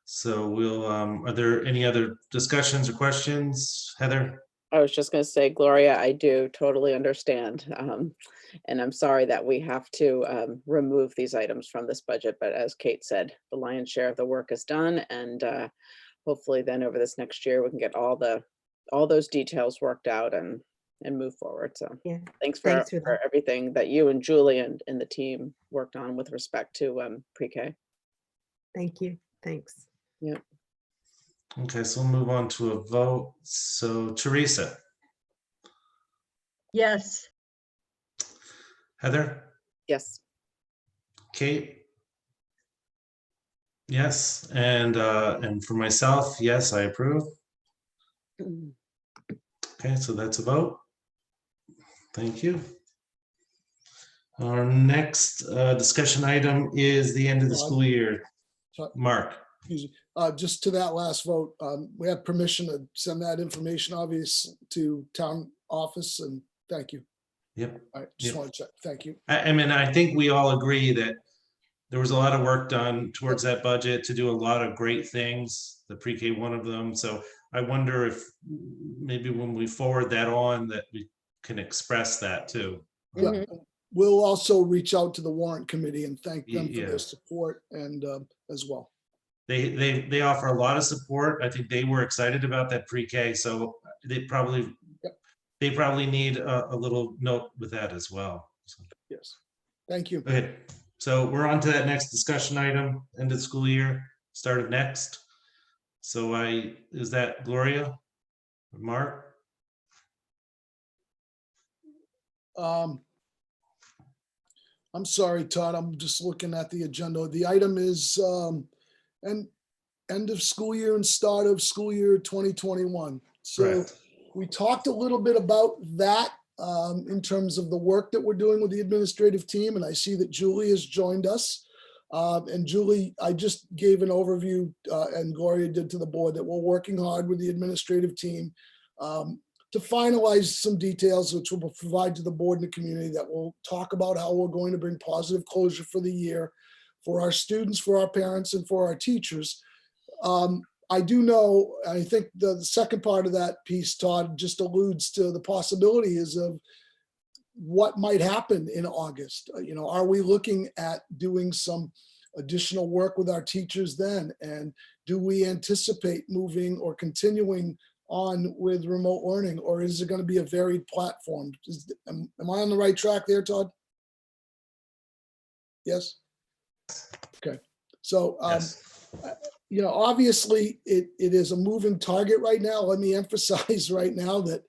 So we'll, are there any other discussions or questions? Heather? I was just going to say, Gloria, I do totally understand. And I'm sorry that we have to remove these items from this budget. But as Kate said, the lion's share of the work is done. And hopefully then over this next year, we can get all those details worked out and move forward. So Yeah. thanks Thanks for for that. everything that you and Julie and the team worked on with respect to pre-K. Thank you. Thanks. Okay, so we'll move on to a vote. So Teresa, Yes, Heather, Yes. Kate? Yes, and for myself, yes, I approve. Okay, so that's a vote. Thank you. Our next discussion item is the end of the school year. Mark? Excuse me. Just to that last vote, we have permission to send that information, obvious, to town office, and thank you. Yep. All right, just Yep. want to check. Thank you. I mean, I think we all agree that there was a lot of work done towards that budget to do a lot of great things, the pre-K one of them. So I wonder if maybe when we forward that on, that we can express that too. Yeah. Mhm. We'll also reach out to the warrant committee and thank them for Yeah. their support and as well. They offer a lot of support. I think they were excited about that pre-K, so they probably Yep. they probably need a little note with that as well. So, Yes. Thank you. okay, so we're on to that next discussion item, end of school year, start of next. So is that Gloria? Mark? I'm sorry, Todd. I'm just looking at the agenda. The item is end of school year and start of school year 2021. So Correct. we talked a little bit about that in terms of the work that we're doing with the administrative team. And I see that Julie has joined us. And Julie, I just gave an overview and Gloria did to the board that we're working hard with the administrative team to finalize some details, which we'll provide to the board and the community, that will talk about how we're going to bring positive closure for the year for our students, for our parents, and for our teachers. I do know, I think the second part of that piece, Todd, just alludes to the possibilities of what might happen in August. Are we looking at doing some additional work with our teachers then? And do we anticipate moving or continuing on with remote learning, or is it going to be a varied platform? Am I on the right track there, Todd? Yes? Okay. So, Yes. obviously it is a moving target right now. Let me emphasize right now that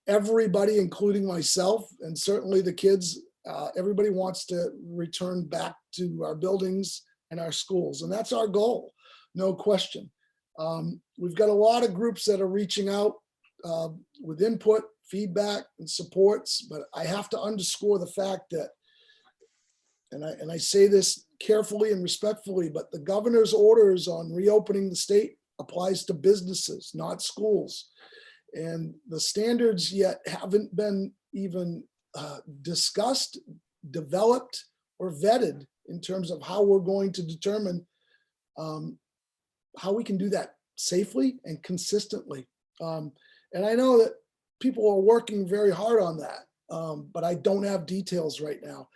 everybody, including myself, and certainly the kids, everybody wants to return back to our buildings and our schools. And that's our goal, no question. We've got a lot of groups that are reaching out with input, feedback, and supports, but I have to underscore the fact that, and I say this carefully and respectfully, but the governor's orders on reopening the state applies to businesses, not schools. And the standards yet haven't been even discussed, developed, or vetted in terms of how we're going to determine how we can do that safely and consistently. And I know that people are working very hard on that, but I don't have details right now.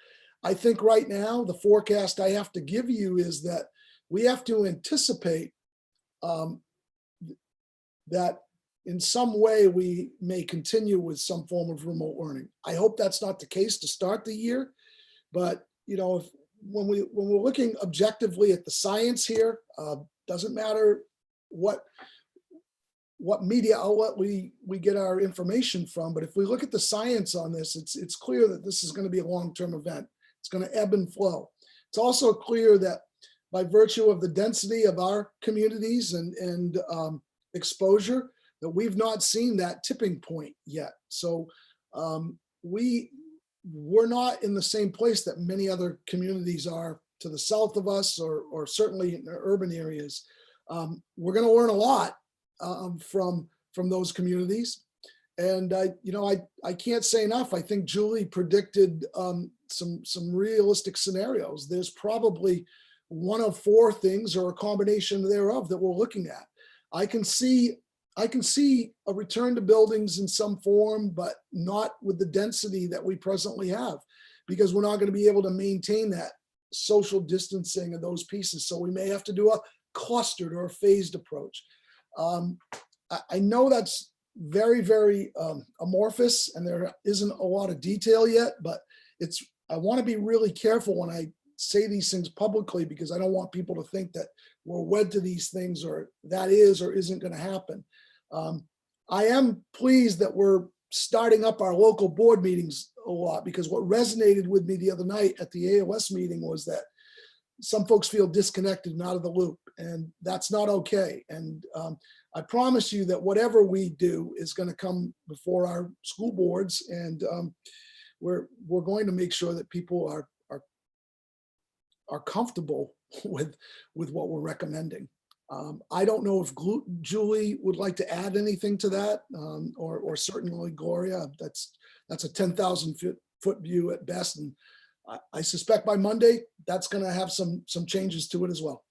I think right now, the forecast I have to give you is that we have to anticipate that in some way we may continue with some form of remote learning. I hope that's not the case to start the year, but when we're looking objectively at the science here, doesn't matter what media outlet we get our information from, but if we look at the science on this, it's clear that this is going to be a long-term event. It's going to ebb and flow. It's also clear that by virtue of the density of our communities and exposure, that we've not seen that tipping point yet. So we're not in the same place that many other communities are to the south of us, or certainly in the urban areas. We're going to learn a lot from those communities. And I can't say enough. I think Julie predicted some realistic scenarios. There's probably one of four things or a combination thereof that we're looking at. I can see a return to buildings in some form, but not with the density that we presently have, because we're not going to be able to maintain that social distancing of those pieces. So we may have to do a clustered or a phased approach. I know that's very, very amorphous and there isn't a lot of detail yet, but I want to be really careful when I say these things publicly, because I don't want people to think that we're wed to these things or that is or isn't going to happen. I am pleased that we're starting up our local board meetings a lot, because what resonated with me the other night at the AOS meeting was that some folks feel disconnected and out of the loop, and that's not okay. And I promise you that whatever we do is going to come before our school boards, and we're going to make sure that people are comfortable with what we're recommending. I don't know if Julie would like to add anything to that, or certainly Gloria. That's a 10,000 foot view at best. And I suspect by Monday, that's going to have some changes to it as well.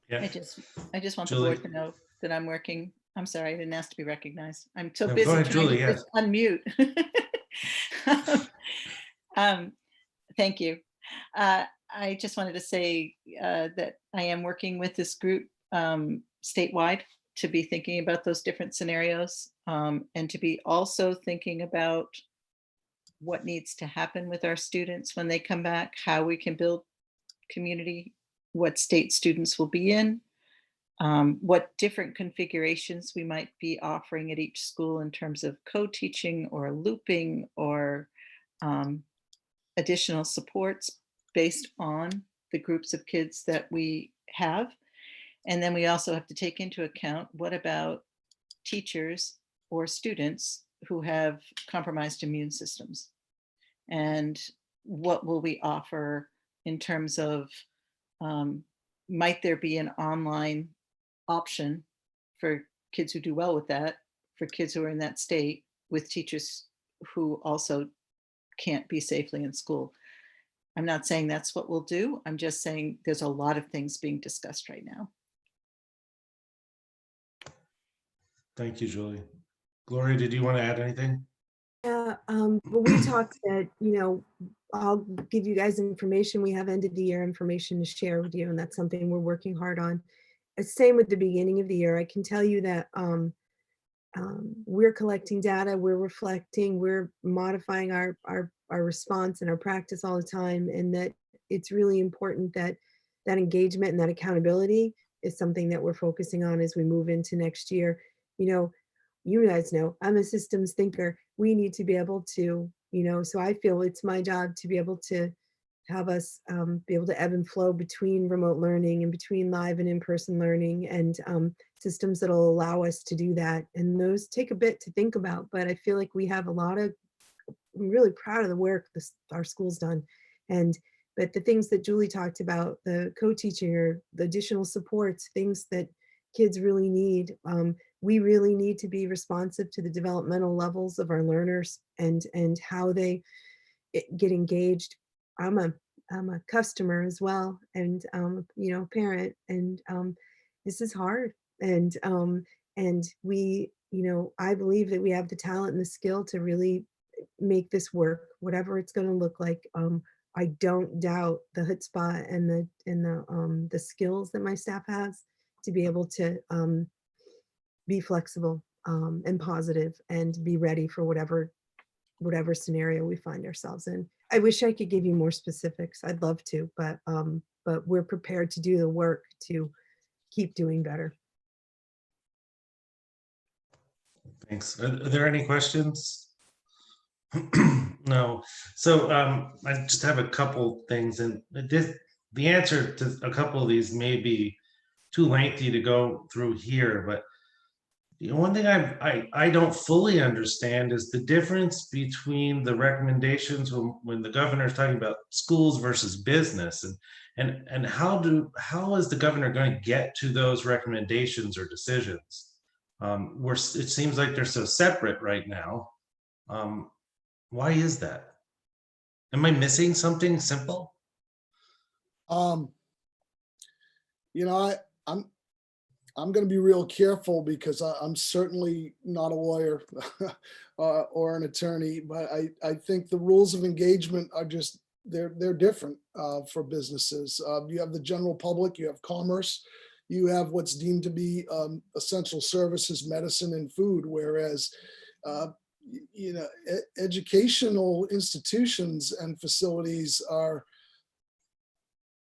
Yeah. I just want the Julie. board to know that I'm working. I'm sorry, I didn't ask to be recognized. I'm so No, go busy ahead, trying Julie, to yeah. just unmute. Thank you. I just wanted to say that I am working with this group statewide to be thinking about those different scenarios, and to be also thinking about what needs to happen with our students when they come back, how we can build community, what state students will be in, what different configurations we might be offering at each school in terms of co-teaching or looping or additional supports based on the groups of kids that we have. And then we also have to take into account, what about teachers or students who have compromised immune systems? And what will we offer in terms of, might there be an online option for kids who do well with that, for kids who are in that state, with teachers who also can't be safely in school? I'm not saying that's what we'll do. I'm just saying there's a lot of things being discussed right now. Thank you, Julie. Gloria, did you want to add anything? Yeah, but we talked that, I'll give you guys information. We have end of the year information to share with you, and that's something we're working hard on. Same with the beginning of the year. I can tell you that we're collecting data, we're reflecting, we're modifying our response and our practice all the time, and that it's really important that that engagement and that accountability is something that we're focusing on as we move into next year. You guys know I'm a systems thinker. We need to be able to, so I feel it's my job to be able to have us be able to ebb and flow between remote learning and between live and in-person learning, and systems that'll allow us to do that. And those take a bit to think about, but I feel like we have a lot of, I'm really proud of the work our school's done. But the things that Julie talked about, the co-teaching or the additional supports, things that kids really need, we really need to be responsive to the developmental levels of our learners and how they get engaged. I'm a customer as well, and parent, and this is hard, and we, I believe that we have the talent and the skill to really make this work, whatever it's going to look like. I don't doubt the chutzpah and the skills that my staff has to be able to be flexible and positive and be ready for whatever scenario we find ourselves in. I wish I could give you more specifics. I'd love to, but we're prepared to do the work to keep doing better. Thanks. Are there any questions? No. So I just have a couple things, and the answer to a couple of these may be too lengthy to go through here, but one thing I don't fully understand is the difference between the recommendations when the governor is talking about schools versus business, and how is the governor going to get to those recommendations or decisions? It seems like they're so separate right now. Why is that? Am I missing something simple? I'm going to be real careful because I'm certainly not a lawyer or an attorney, but I think the rules of engagement are just, they're different for businesses. You have the general public, you have commerce, you have what's deemed to be essential services, medicine and food, whereas educational institutions and facilities are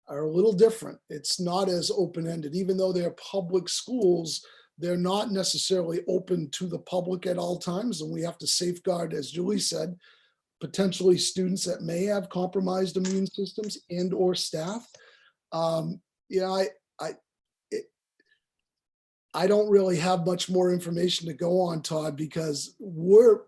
a little different. It's not as open-ended. Even though they're public schools, they're not necessarily open to the public at all times. And we have to safeguard, as Julie said, potentially students that may have compromised immune systems and or staff. I don't really have much more information to go on, Todd, because we're,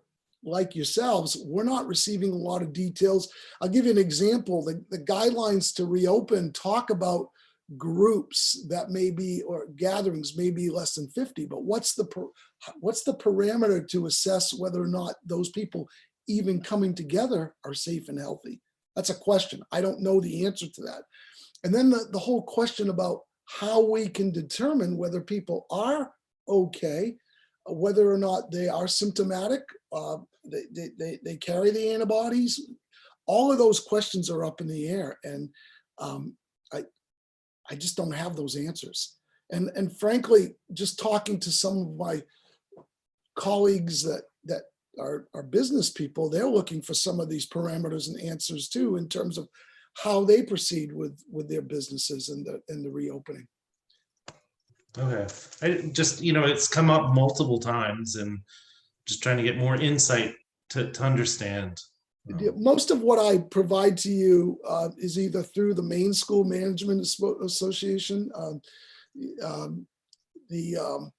like yourselves, we're not receiving a lot of details. I'll give you an example. The guidelines to reopen talk about groups that may be, or gatherings may be less than 50, but what's the parameter to assess whether or not those people even coming together are safe and healthy? That's a question. I don't know the answer to that. And then the whole question about how we can determine whether people are okay, whether or not they are symptomatic, they carry the antibodies. All of those questions are up in the air, and I just don't have those answers. And frankly, just talking to some of my colleagues that are business people, they're looking for some of these parameters and answers too, in terms of how they proceed with their businesses and the reopening. Okay, I just, it's come up multiple times, and just trying to get more insight to understand. Most of what I provide to you is either through the Maine School Management Association, the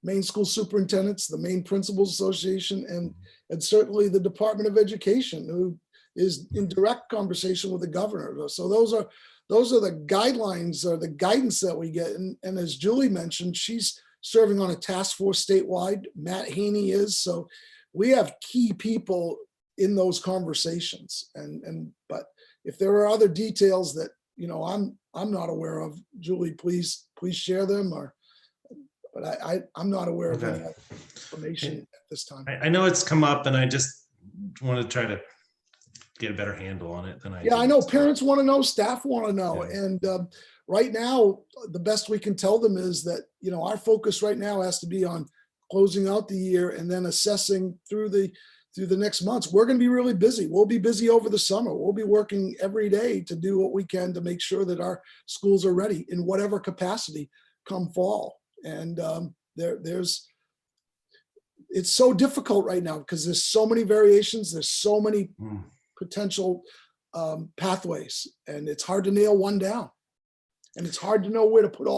Maine School Superintendents, the Maine Principals Association, and certainly the Department of Education, who is in direct conversation with the governor. So those are the guidelines or the guidance that we get. And as Julie mentioned, she's serving on a task force statewide. Matt Haney is. So we have key people in those conversations. But if there are other details that I'm not aware of, Julie, please share them. But I'm not aware of any other information at this time. I know it's come up, and I just want to try to get a better handle on it than I. Yeah, I know parents want to know, staff want to know, Yeah. and right now the best we can tell them is that our focus right now has to be on closing out the year and then assessing through the next months. We're going to be really busy. We'll be busy over the summer. We'll be working every day to do what we can to make sure that our schools are ready in whatever capacity come fall. And it's so difficult right now because there's so many variations. There's so many potential pathways, and it's hard to nail one down. And it's hard to know where to put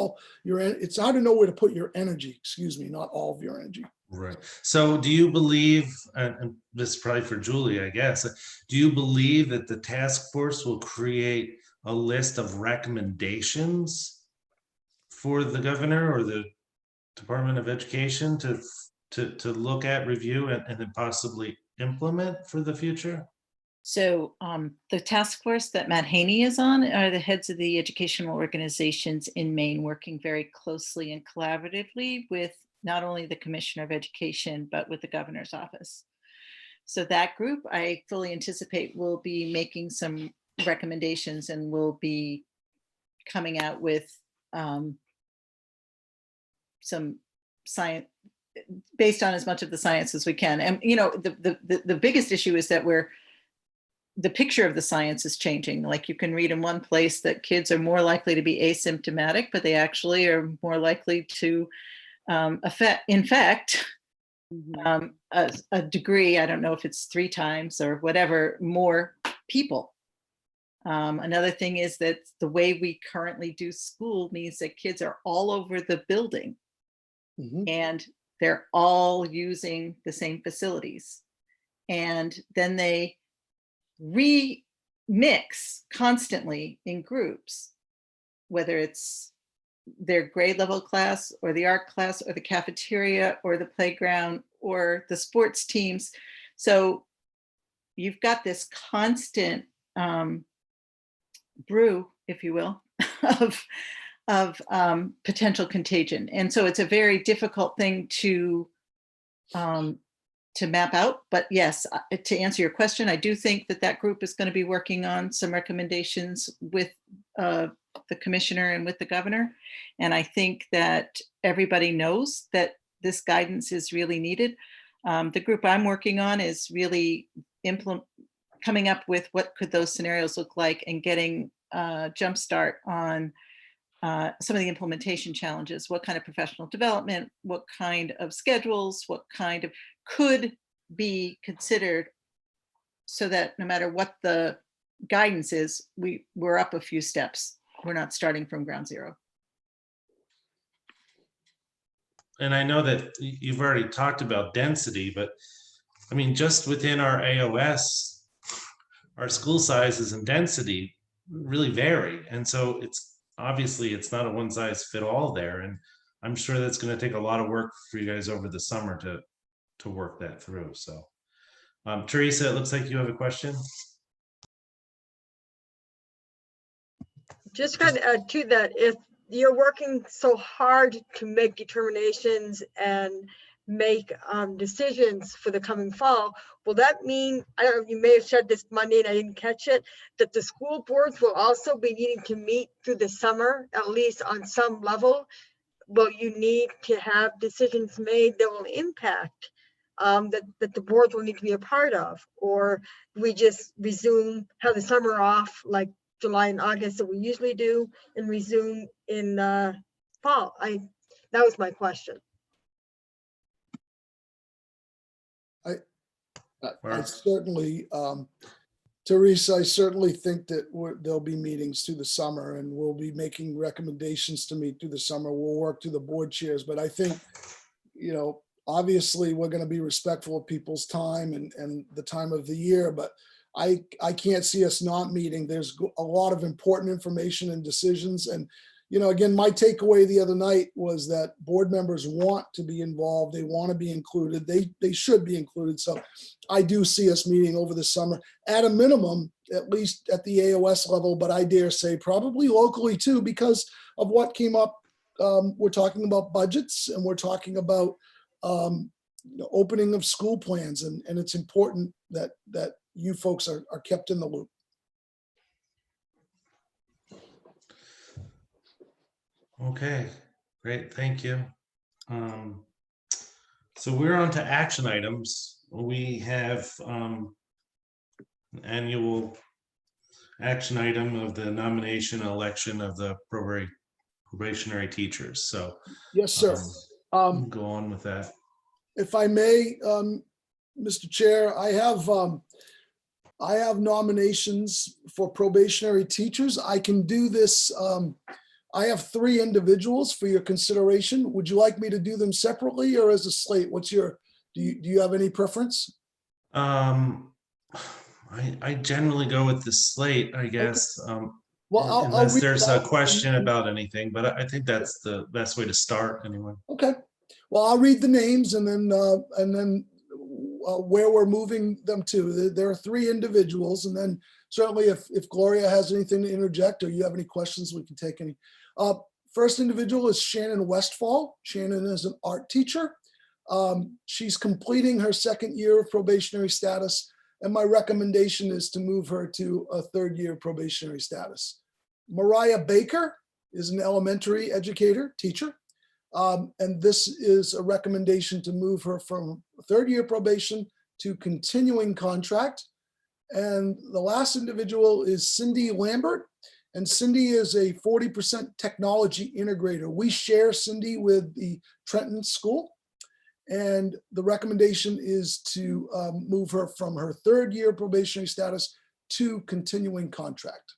it's hard to know where to put your energy, excuse me, not all of your energy. Right. So do you believe, and this is probably for Julie, I guess, do you believe that the task force will create a list of recommendations for the governor or the Department of Education to look at, review, and then possibly implement for the future? So the task force that Matt Haney is on are the heads of the educational organizations in Maine, working very closely and collaboratively with not only the Commissioner of Education, but with the governor's office. So that group, I fully anticipate, will be making some recommendations and will be coming out with some science based on as much of the science as we can. And the biggest issue is that the picture of the science is changing. Like you can read in one place that kids are more likely to be asymptomatic, but they actually are more likely to infect a degree, I don't know if it's 3 times or whatever, more people. Another thing is that the way we currently do school means that kids are all over the building and they're all using the same facilities. And then they remix constantly in groups, whether it's their grade level class or the art class or the cafeteria or the playground or the sports teams. So you've got this constant brew, if you will, of potential contagion. And so it's a very difficult thing to map out. But yes, to answer your question, I do think that group is going to be working on some recommendations with the commissioner and with the governor. And I think that everybody knows that this guidance is really needed. The group I'm working on is really coming up with what could those scenarios look like and getting a jump start on some of the implementation challenges. What kind of professional development, what kind of schedules, what kind of could be considered, so that no matter what the guidance is, we're up a few steps. We're not starting from ground zero. And I know that you've already talked about density, but I mean, just within our AOS, our school sizes and density really vary. And so it's not a one size fit all there. And I'm sure that's going to take a lot of work for you guys over the summer to work that through. So Teresa, it looks like you have a question. Just kind of add to that, if you're working so hard to make determinations and make decisions for the coming fall, will that mean, I don't know, you may have said this Monday and I didn't catch it, that the school boards will also be needing to meet through the summer, at least on some level? Will you need to have decisions made that will impact that the boards will need to be a part of? Or we just have the summer off like July and August that we usually do and resume in fall? That was my question. I certainly, Teresa, I certainly think that there'll be meetings through the summer and we'll be making recommendations to meet through the summer. We'll work through the board chairs, but I think, obviously we're going to be respectful of people's time and the time of the year, but I can't see us not meeting. There's a lot of important information and decisions. And, again, my takeaway the other night was that board members want to be involved. They want to be included. They should be included. So I do see us meeting over the summer at a minimum, at least at the AOS level, but I dare say probably locally too, because of what came up. We're talking about budgets and we're talking about opening of school plans. And it's important that you folks are kept in the loop. Okay, great, thank you. So we're on to action items. We have an annual action item of the nomination and election of the probationary teachers. So Yes, sir. go on with that. If I may, Mr. Chair, I have nominations for probationary teachers. I can do this. I have 3 individuals for your consideration. Would you like me to do them separately or as a slate? Do you have any preference? I generally go with the slate, I guess. Well, I'll unless read there's it a out. question about anything, but I think that's the best way to start anyway. Okay. Well, I'll read the names and then where we're moving them to. There are 3 individuals, and then certainly if Gloria has anything to interject or you have any questions, we can take any. First individual is Shannon Westfall. Shannon is an art teacher. She's completing her 2nd year of probationary status, and my recommendation is to move her to a 3rd year probationary status. Mariah Baker is an elementary educator, teacher. And this is a recommendation to move her from 3rd year probation to continuing contract. And the last individual is Cindy Lambert. And Cindy is a 40% technology integrator. We share Cindy with the Trenton School. And the recommendation is to move her from her 3rd year probationary status to continuing contract.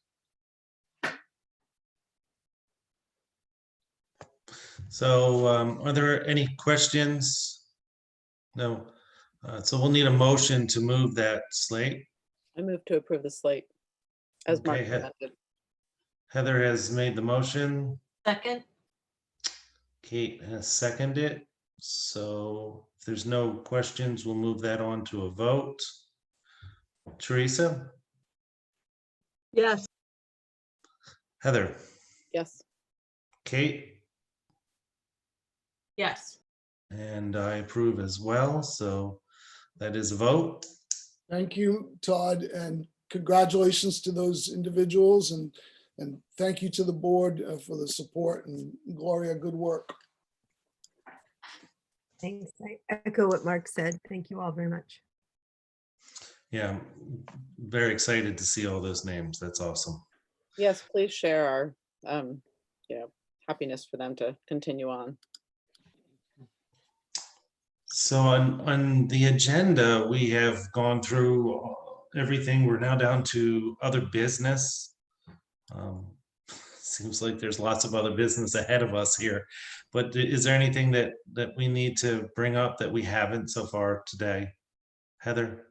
So are there any questions? No. So we'll need a motion to move that slate. I move to approve the slate as Mark Okay, recommended. Heather has made the motion. Second, Kate has seconded it. So if there's no questions, we'll move that on to a vote. Teresa? Yes. Heather? Yes. Kate? yes. And I approve as well. So that is a vote. Thank you, Todd, and congratulations to those individuals, and thank you to the board for the support, and Gloria, good work. Thanks. I echo what Mark said. Thank you all very much. Yeah, I'm very excited to see all those names. That's awesome. Yes, please share our happiness for them to continue on. So on the agenda, we have gone through everything. We're now down to other business. Seems like there's lots of other business ahead of us here, but is there anything that we need to bring up that we haven't so far today? Heather?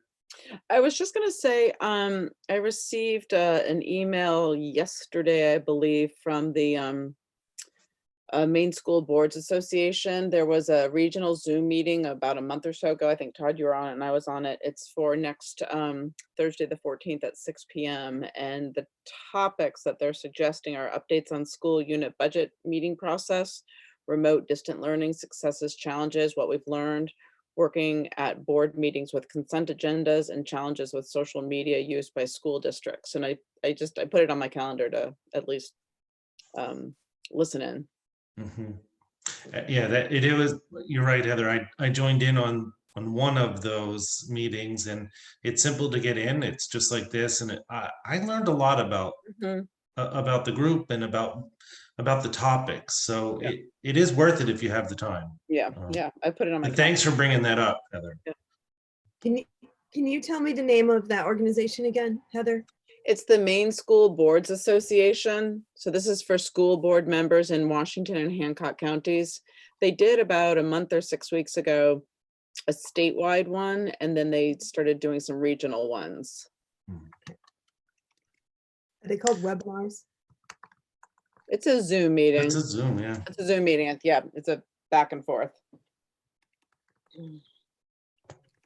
I was just going to say, I received an email yesterday, I believe, from the Maine School Boards Association. There was a regional Zoom meeting about a month or so ago. I think Todd, you were on it and I was on it. It's for next Thursday, the 14th at 6 p.m. And the topics that they're suggesting are updates on school unit budget meeting process, remote distant learning successes, challenges, what we've learned, working at board meetings with consent agendas, and challenges with social media use by school districts. And I put it on my calendar to at least listen in. Mhm. Yeah, that it was, you're right, Heather. I joined in on one of those meetings, and it's simple to get in. It's just like this, and I learned a lot about Mhm. about the group and about the topics. So Yeah. it is worth it if you have the time. Yeah, yeah, I put it on my And thanks calendar. for bringing that up, Heather. Can you tell me the name of that organization again, Heather? It's the Maine School Boards Association. So this is for school board members in Washington and Hancock counties. They did about a month or 6 weeks ago a statewide one, and then they started doing some regional ones. Are they called webinars? It's a Zoom meeting. It's a Zoom, yeah. It's a Zoom meeting. Yeah, it's a back and forth.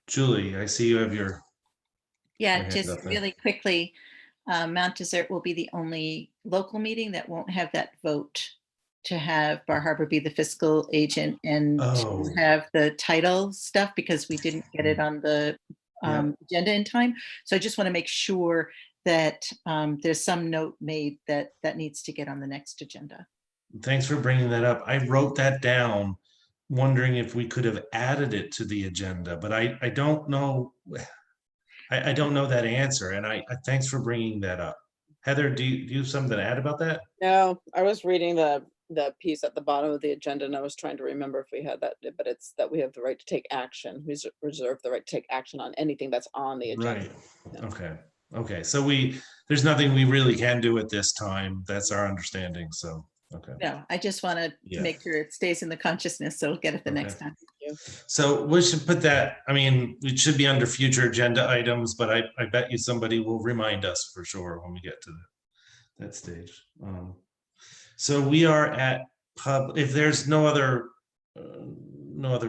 Julie, I see you have your Yeah, hand just up there. really quickly, Mount Desert will be the only local meeting that won't have that vote to have Bar Harbor be the fiscal agent and Oh. to have the title stuff because we didn't get it on the Yeah. agenda in time. So I just want to make sure that there's some note made that that needs to get on the next agenda. Thanks for bringing that up. I wrote that down, wondering if we could have added it to the agenda, but I don't know. I don't know that answer, and I thanks for bringing that up. Heather, do you have something to add about that? No, I was reading the piece at the bottom of the agenda, and I was trying to remember if we had that, but it's that we have the right to take action. We reserve the right to take action on anything that's on the agenda. Right. Yeah. Okay. Okay. So there's nothing we really can do at this time. That's our understanding. So, okay. No, I just want to Yeah. make sure it stays in the consciousness so we'll get it the next Okay. time. So we should put that, I mean, it should be under future agenda items, but I bet you somebody will remind us for sure when we get to that stage. So we are at if there's no other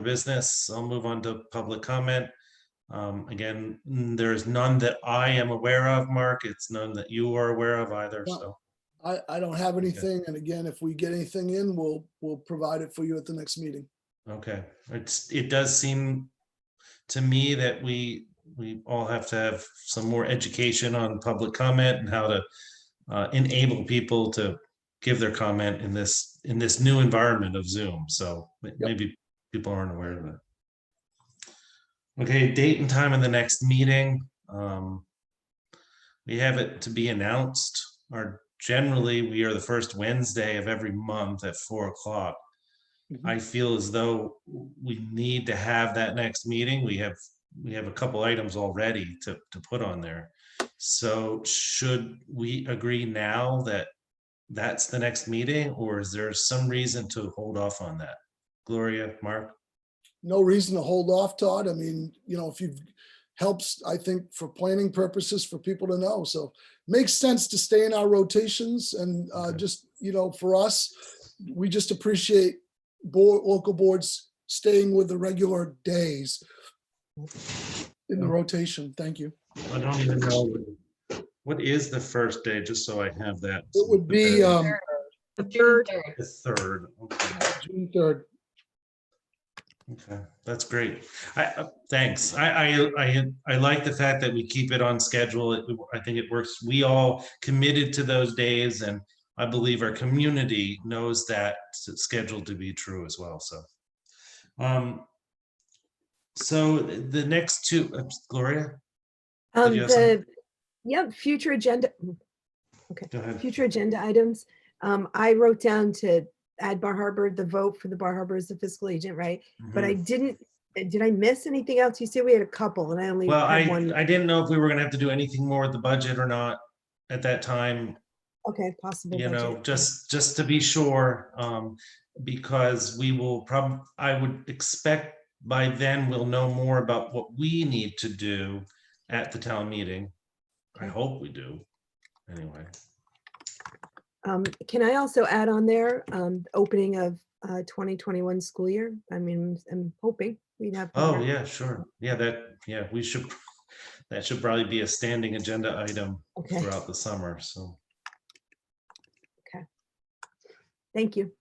business, I'll move on to public comment. Again, there's none that I am aware of, Mark. It's none that you are aware of either. No. So I don't have anything. And again, if we get anything in, we'll provide it for you at the next meeting. okay, it does seem to me that we all have to have some more education on public comment and how to enable people to give their comment in this new environment of Zoom. So maybe people aren't aware of it. Okay, date and time of the next meeting. We have it to be announced. Generally, we are the first Wednesday of every month at 4 o'clock. I feel as though we need to have that next meeting. We have a couple items already to put on there. So should we agree now that that's the next meeting, or is there some reason to hold off on that? Gloria, Mark? No reason to hold off, Todd. I mean, if you've helps, I think, for planning purposes for people to know. So makes sense to stay in our rotations and Okay. just, for us, we just appreciate local boards staying with the regular days in the rotation. Thank you. I don't even know. What is the first day, just so I have that? It would be The Third. The third. Okay. June 3rd. Okay, that's great. Thanks. I like the fact that we keep it on schedule. I think it works. We all committed to those days, and I believe our community knows that schedule to be true as well. So the next two, Gloria? Did you have something? Future agenda. Okay, Go ahead. future agenda items. I wrote down to add Bar Harbor, the vote for the Bar Harbor as the fiscal agent, right? But I did I miss anything else? You said we had a couple and I only Well, had one. I didn't know if we were gonna have to do anything more with the budget or not at that time, Okay, possible budget. just to be sure, because we will I would expect by then we'll know more about what we need to do at the town meeting. I Okay. hope we do, anyway. Can I also add on there, opening of 2021 school year? I mean, I'm hoping we'd have. Oh, more. yeah, sure. Yeah, we should, that should probably be a standing agenda item Okay, throughout the summer, so. thank you.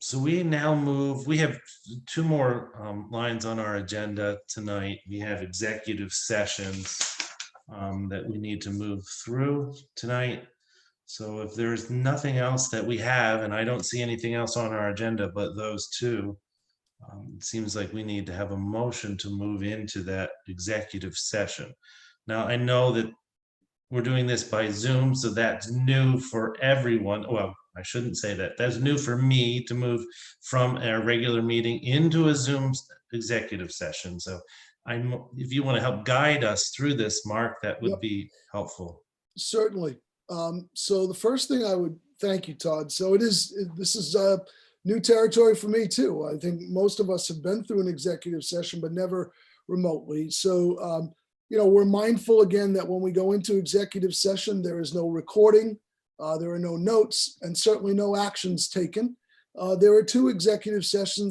So we now move, we have two more lines on our agenda tonight. We have executive sessions that we need to move through tonight. So if there's nothing else that we have, and I don't see anything else on our agenda but those two, it seems like we need to have a motion to move into that executive session. Now, I know that we're doing this by Zoom, so that's new for everyone. Well, I shouldn't say that. That's new for me to move from a regular meeting into a Zoom executive session. So if you want to help guide us through this, Mark, that would Yep. be helpful. Certainly. So the first thing I would, thank you, Todd. So this is new territory for me too. I think most of us have been through an executive session, but never remotely. So, we're mindful again that when we go into executive session, there is no recording, there are no notes, and certainly no actions taken. There are two executive sessions